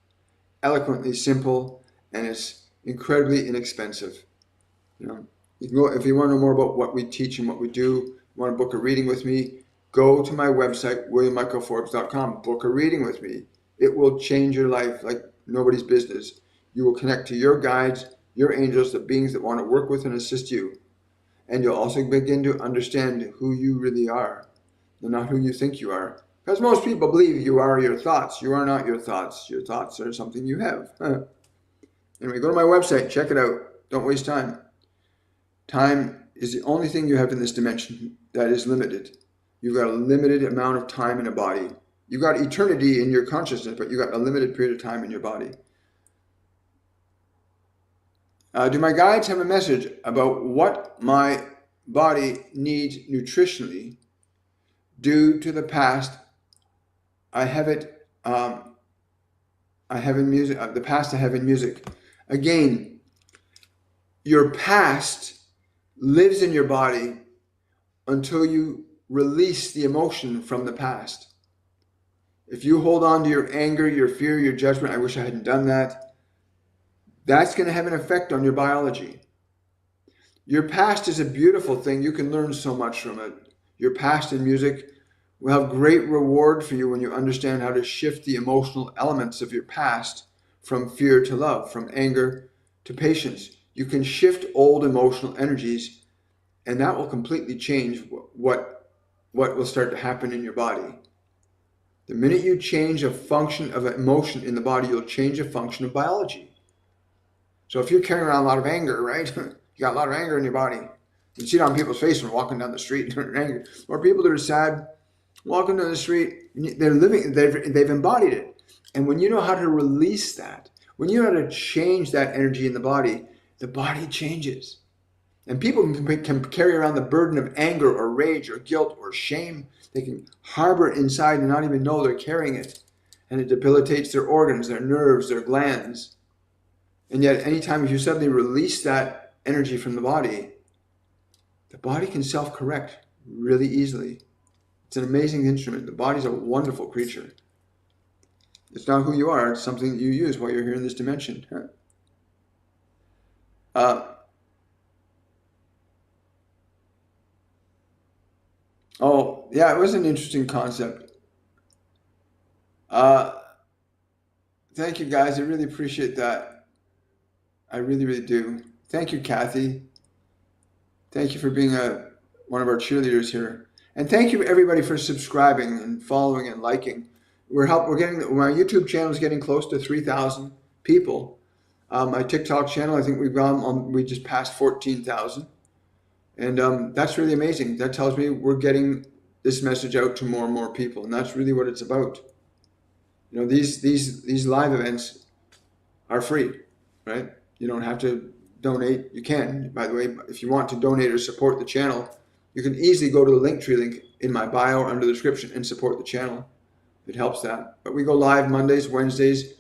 eloquently simple, and it's incredibly inexpensive. You know, you can go, if you want to know more about what we teach and what we do, you want to book a reading with me, go to my website, williammichaelforbes.com. Book a reading with me. It will change your life like nobody's business. You will connect to your guides, your angels, the beings that want to work with and assist you. And you'll also begin to understand who you really are and not who you think you are. Because most people believe you are your thoughts. You are not your thoughts. Your thoughts are something you have. Anyway, go to my website, check it out. Don't waste time. Time is the only thing you have in this dimension that is limited. You've got a limited amount of time in a body. You've got eternity in your consciousness, but you've got a limited period of time in your body. Do my guides have a message about what my body needs nutritionally due to the past? I have it. I have in music. The past I have in music. Again, your past lives in your body until you release the emotion from the past. If you hold on to your anger, your fear, your judgment, I wish I hadn't done that, that's going to have an effect on your biology. Your past is a beautiful thing. You can learn so much from it. Your past in music will have great reward for you when you understand how to shift the emotional elements of your past from fear to love, from anger to patience. You can shift old emotional energies, and that will completely change what will start to happen in your body. The minute you change a function of an emotion in the body, you'll change a function of biology. So if you're carrying around a lot of anger, right? You got a lot of anger in your body. You see it on people's face when walking down the street, they're angry. Or people that are sad, walking down the street, they're living, they've embodied it. And when you know how to release that, when you know how to change that energy in the body changes. And people can carry around the burden of anger or rage or guilt or shame. They can harbor it inside and not even know they're carrying it. And it debilitates their organs, their nerves, their glands. And yet, anytime if you suddenly release that energy from the body can self-correct really easily. It's an amazing instrument. The body's a wonderful creature. It's not who you are. It's something that you use while you're here in this dimension. Oh, yeah, it was an interesting concept. Thank you, guys. I really appreciate that. I really, really do. Thank you, Kathy. Thank you for being one of our cheerleaders here. And thank you, everybody, for subscribing and following and liking. My YouTube channel is getting close to 3,000 people. My TikTok channel, I think we just passed 14,000. And that's really amazing. That tells me we're getting this message out to more and more people. And that's really what it's about. You know, these live events are free, right? You don't have to donate. You can, by the way, if you want to donate or support the channel, you can easily go to the Linktree link in my bio or under the description and support the channel. It helps that. But we go live Mondays, Wednesdays,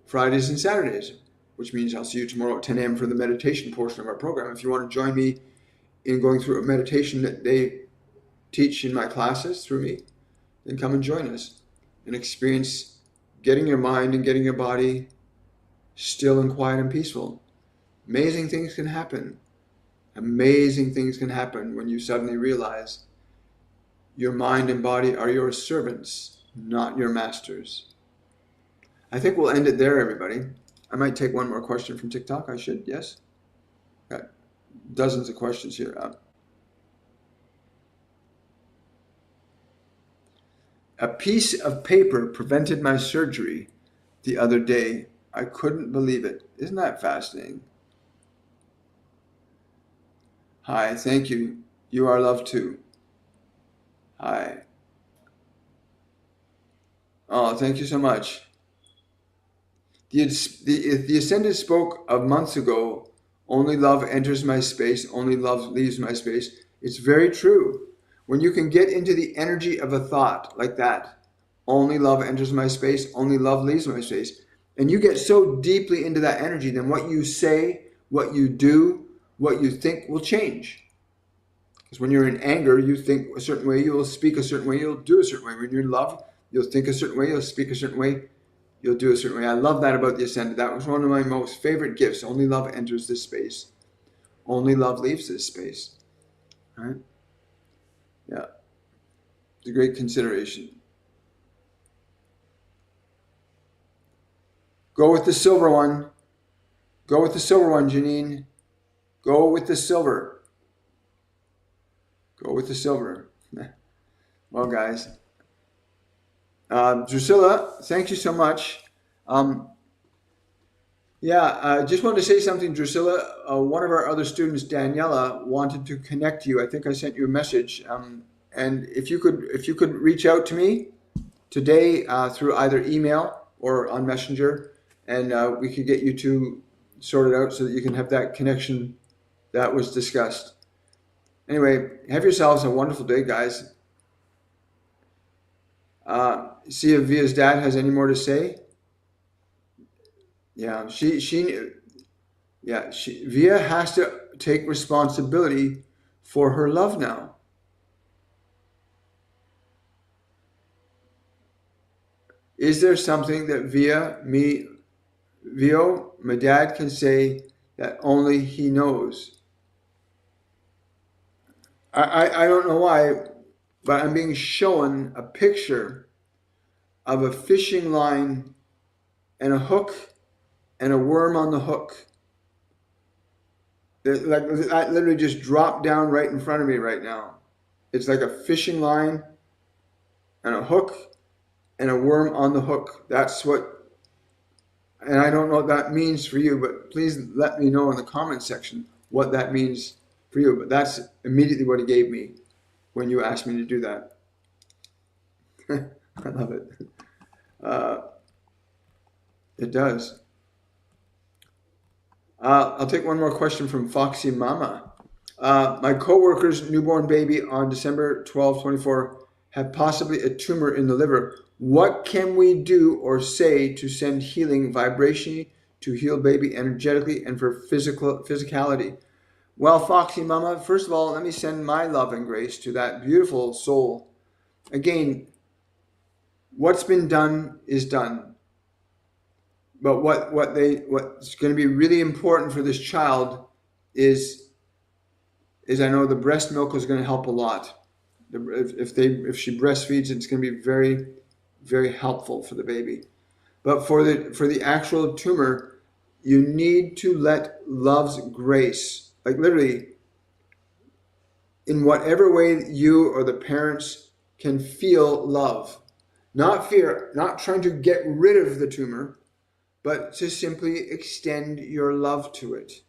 Fridays, and Saturdays, which means I'll see you tomorrow at 10 a.m. for the meditation portion of our program. If you want to join me in going through a meditation that they teach in my classes through me, then come and join us and experience getting your mind and getting your body still and quiet and peaceful. Amazing things can happen. Amazing things can happen when you suddenly realize your mind and body are your servants, not your masters. I think we'll end it there, everybody. I might take one more question from TikTok. I should, yes? Got dozens of questions here. A piece of paper prevented my surgery the other day. I couldn't believe it. Isn't that fascinating? Hi, thank you. You are loved too. Hi. Oh, thank you so much. The Ascended spoke of months ago, only love enters my space, only love leaves my space. It's very true. When you can get into the energy of a thought like that, only love enters my space, only love leaves my space, and you get so deeply into that energy, then what you say, what you do, what you think will change. Because when you're in anger, you think a certain way, you'll speak a certain way, you'll do a certain way. When you're in love, you'll think a certain way, you'll speak a certain way, you'll do a certain way. I love that about the Ascended. That was one of my most favorite gifts. Only love enters this space. Only love leaves this space. Right? Yeah. It's a great consideration. Go with the silver one. Go with the silver one, Janine. Go with the silver. Go with the silver. Well, guys. Drusilla, thank you so much. I just wanted to say something, Drusilla. One of our other students, Daniela, wanted to connect you. I think I sent you a message. And if you could reach out to me today through either email or on Messenger, and we could get you two sorted out so that you can have that connection that was discussed. Anyway, have yourselves a wonderful day, guys. See if Via's dad has any more to say. Yeah, Via has to take responsibility for her love now. Is there something that Vio, my dad, can say that only he knows? I don't know why, but I'm being shown a picture of a fishing line and a hook and a worm on the hook. Like, that literally just dropped down right in front of me right now. It's like a fishing line and a hook and a worm on the hook. That's what, and I don't know what that means for you, but please let me know in the comment section what that means for you. But that's immediately what he gave me when you asked me to do that. I love it. It does. I'll take one more question from Foxy Mama. My coworker's newborn baby on December 12, 24 had possibly a tumor in the liver. What can we do or say to send healing vibration to heal baby energetically and for physicality? Well, Foxy Mama, first of all, let me send my love and grace to that beautiful soul. Again, what's been done is done. But what's going to be really important for this child is I know the breast milk is going to help a lot. If she breastfeeds, it's going to be very, very helpful for the baby. But for the actual tumor, you need to let love's grace, like literally, in whatever way you or the parents can feel love, not fear, not trying to get rid of the tumor, but to simply extend your love to it,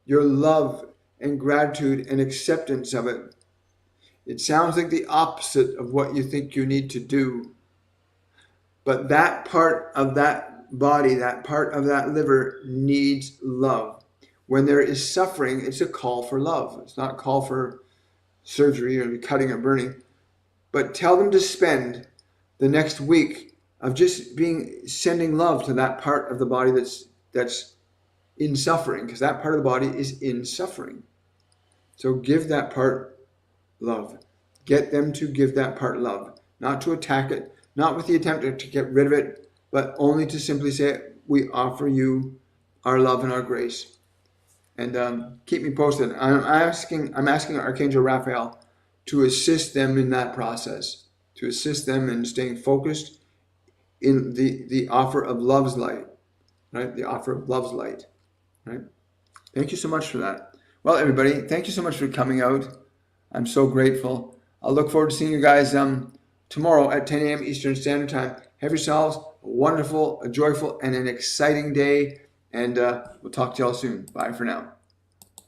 your love and gratitude and acceptance of it. It sounds like the opposite of what you think you need to do. But that part of that body, that part of that liver needs love. When there is suffering, it's a call for love. It's not a call for surgery or cutting or burning. But tell them to spend the next week of just sending love to that part of the body that's in suffering, because that part of the body is in suffering. So give that part love. Get them to give that part love, not to attack it, not with the attempt to get rid of it, but only to simply say, we offer you our love and our grace. And keep me posted. I'm asking Archangel Raphael to assist them in that process, to assist them in staying focused in the offer of love's light, right? The offer of love's light, right? Thank you so much for that. Well, everybody, thank you so much for coming out. I'm so grateful. I'll look forward to seeing you guys tomorrow at 10 a.m. Eastern Standard Time. Have yourselves a wonderful, a joyful, and an exciting day. And we'll talk to y'all soon. Bye for now.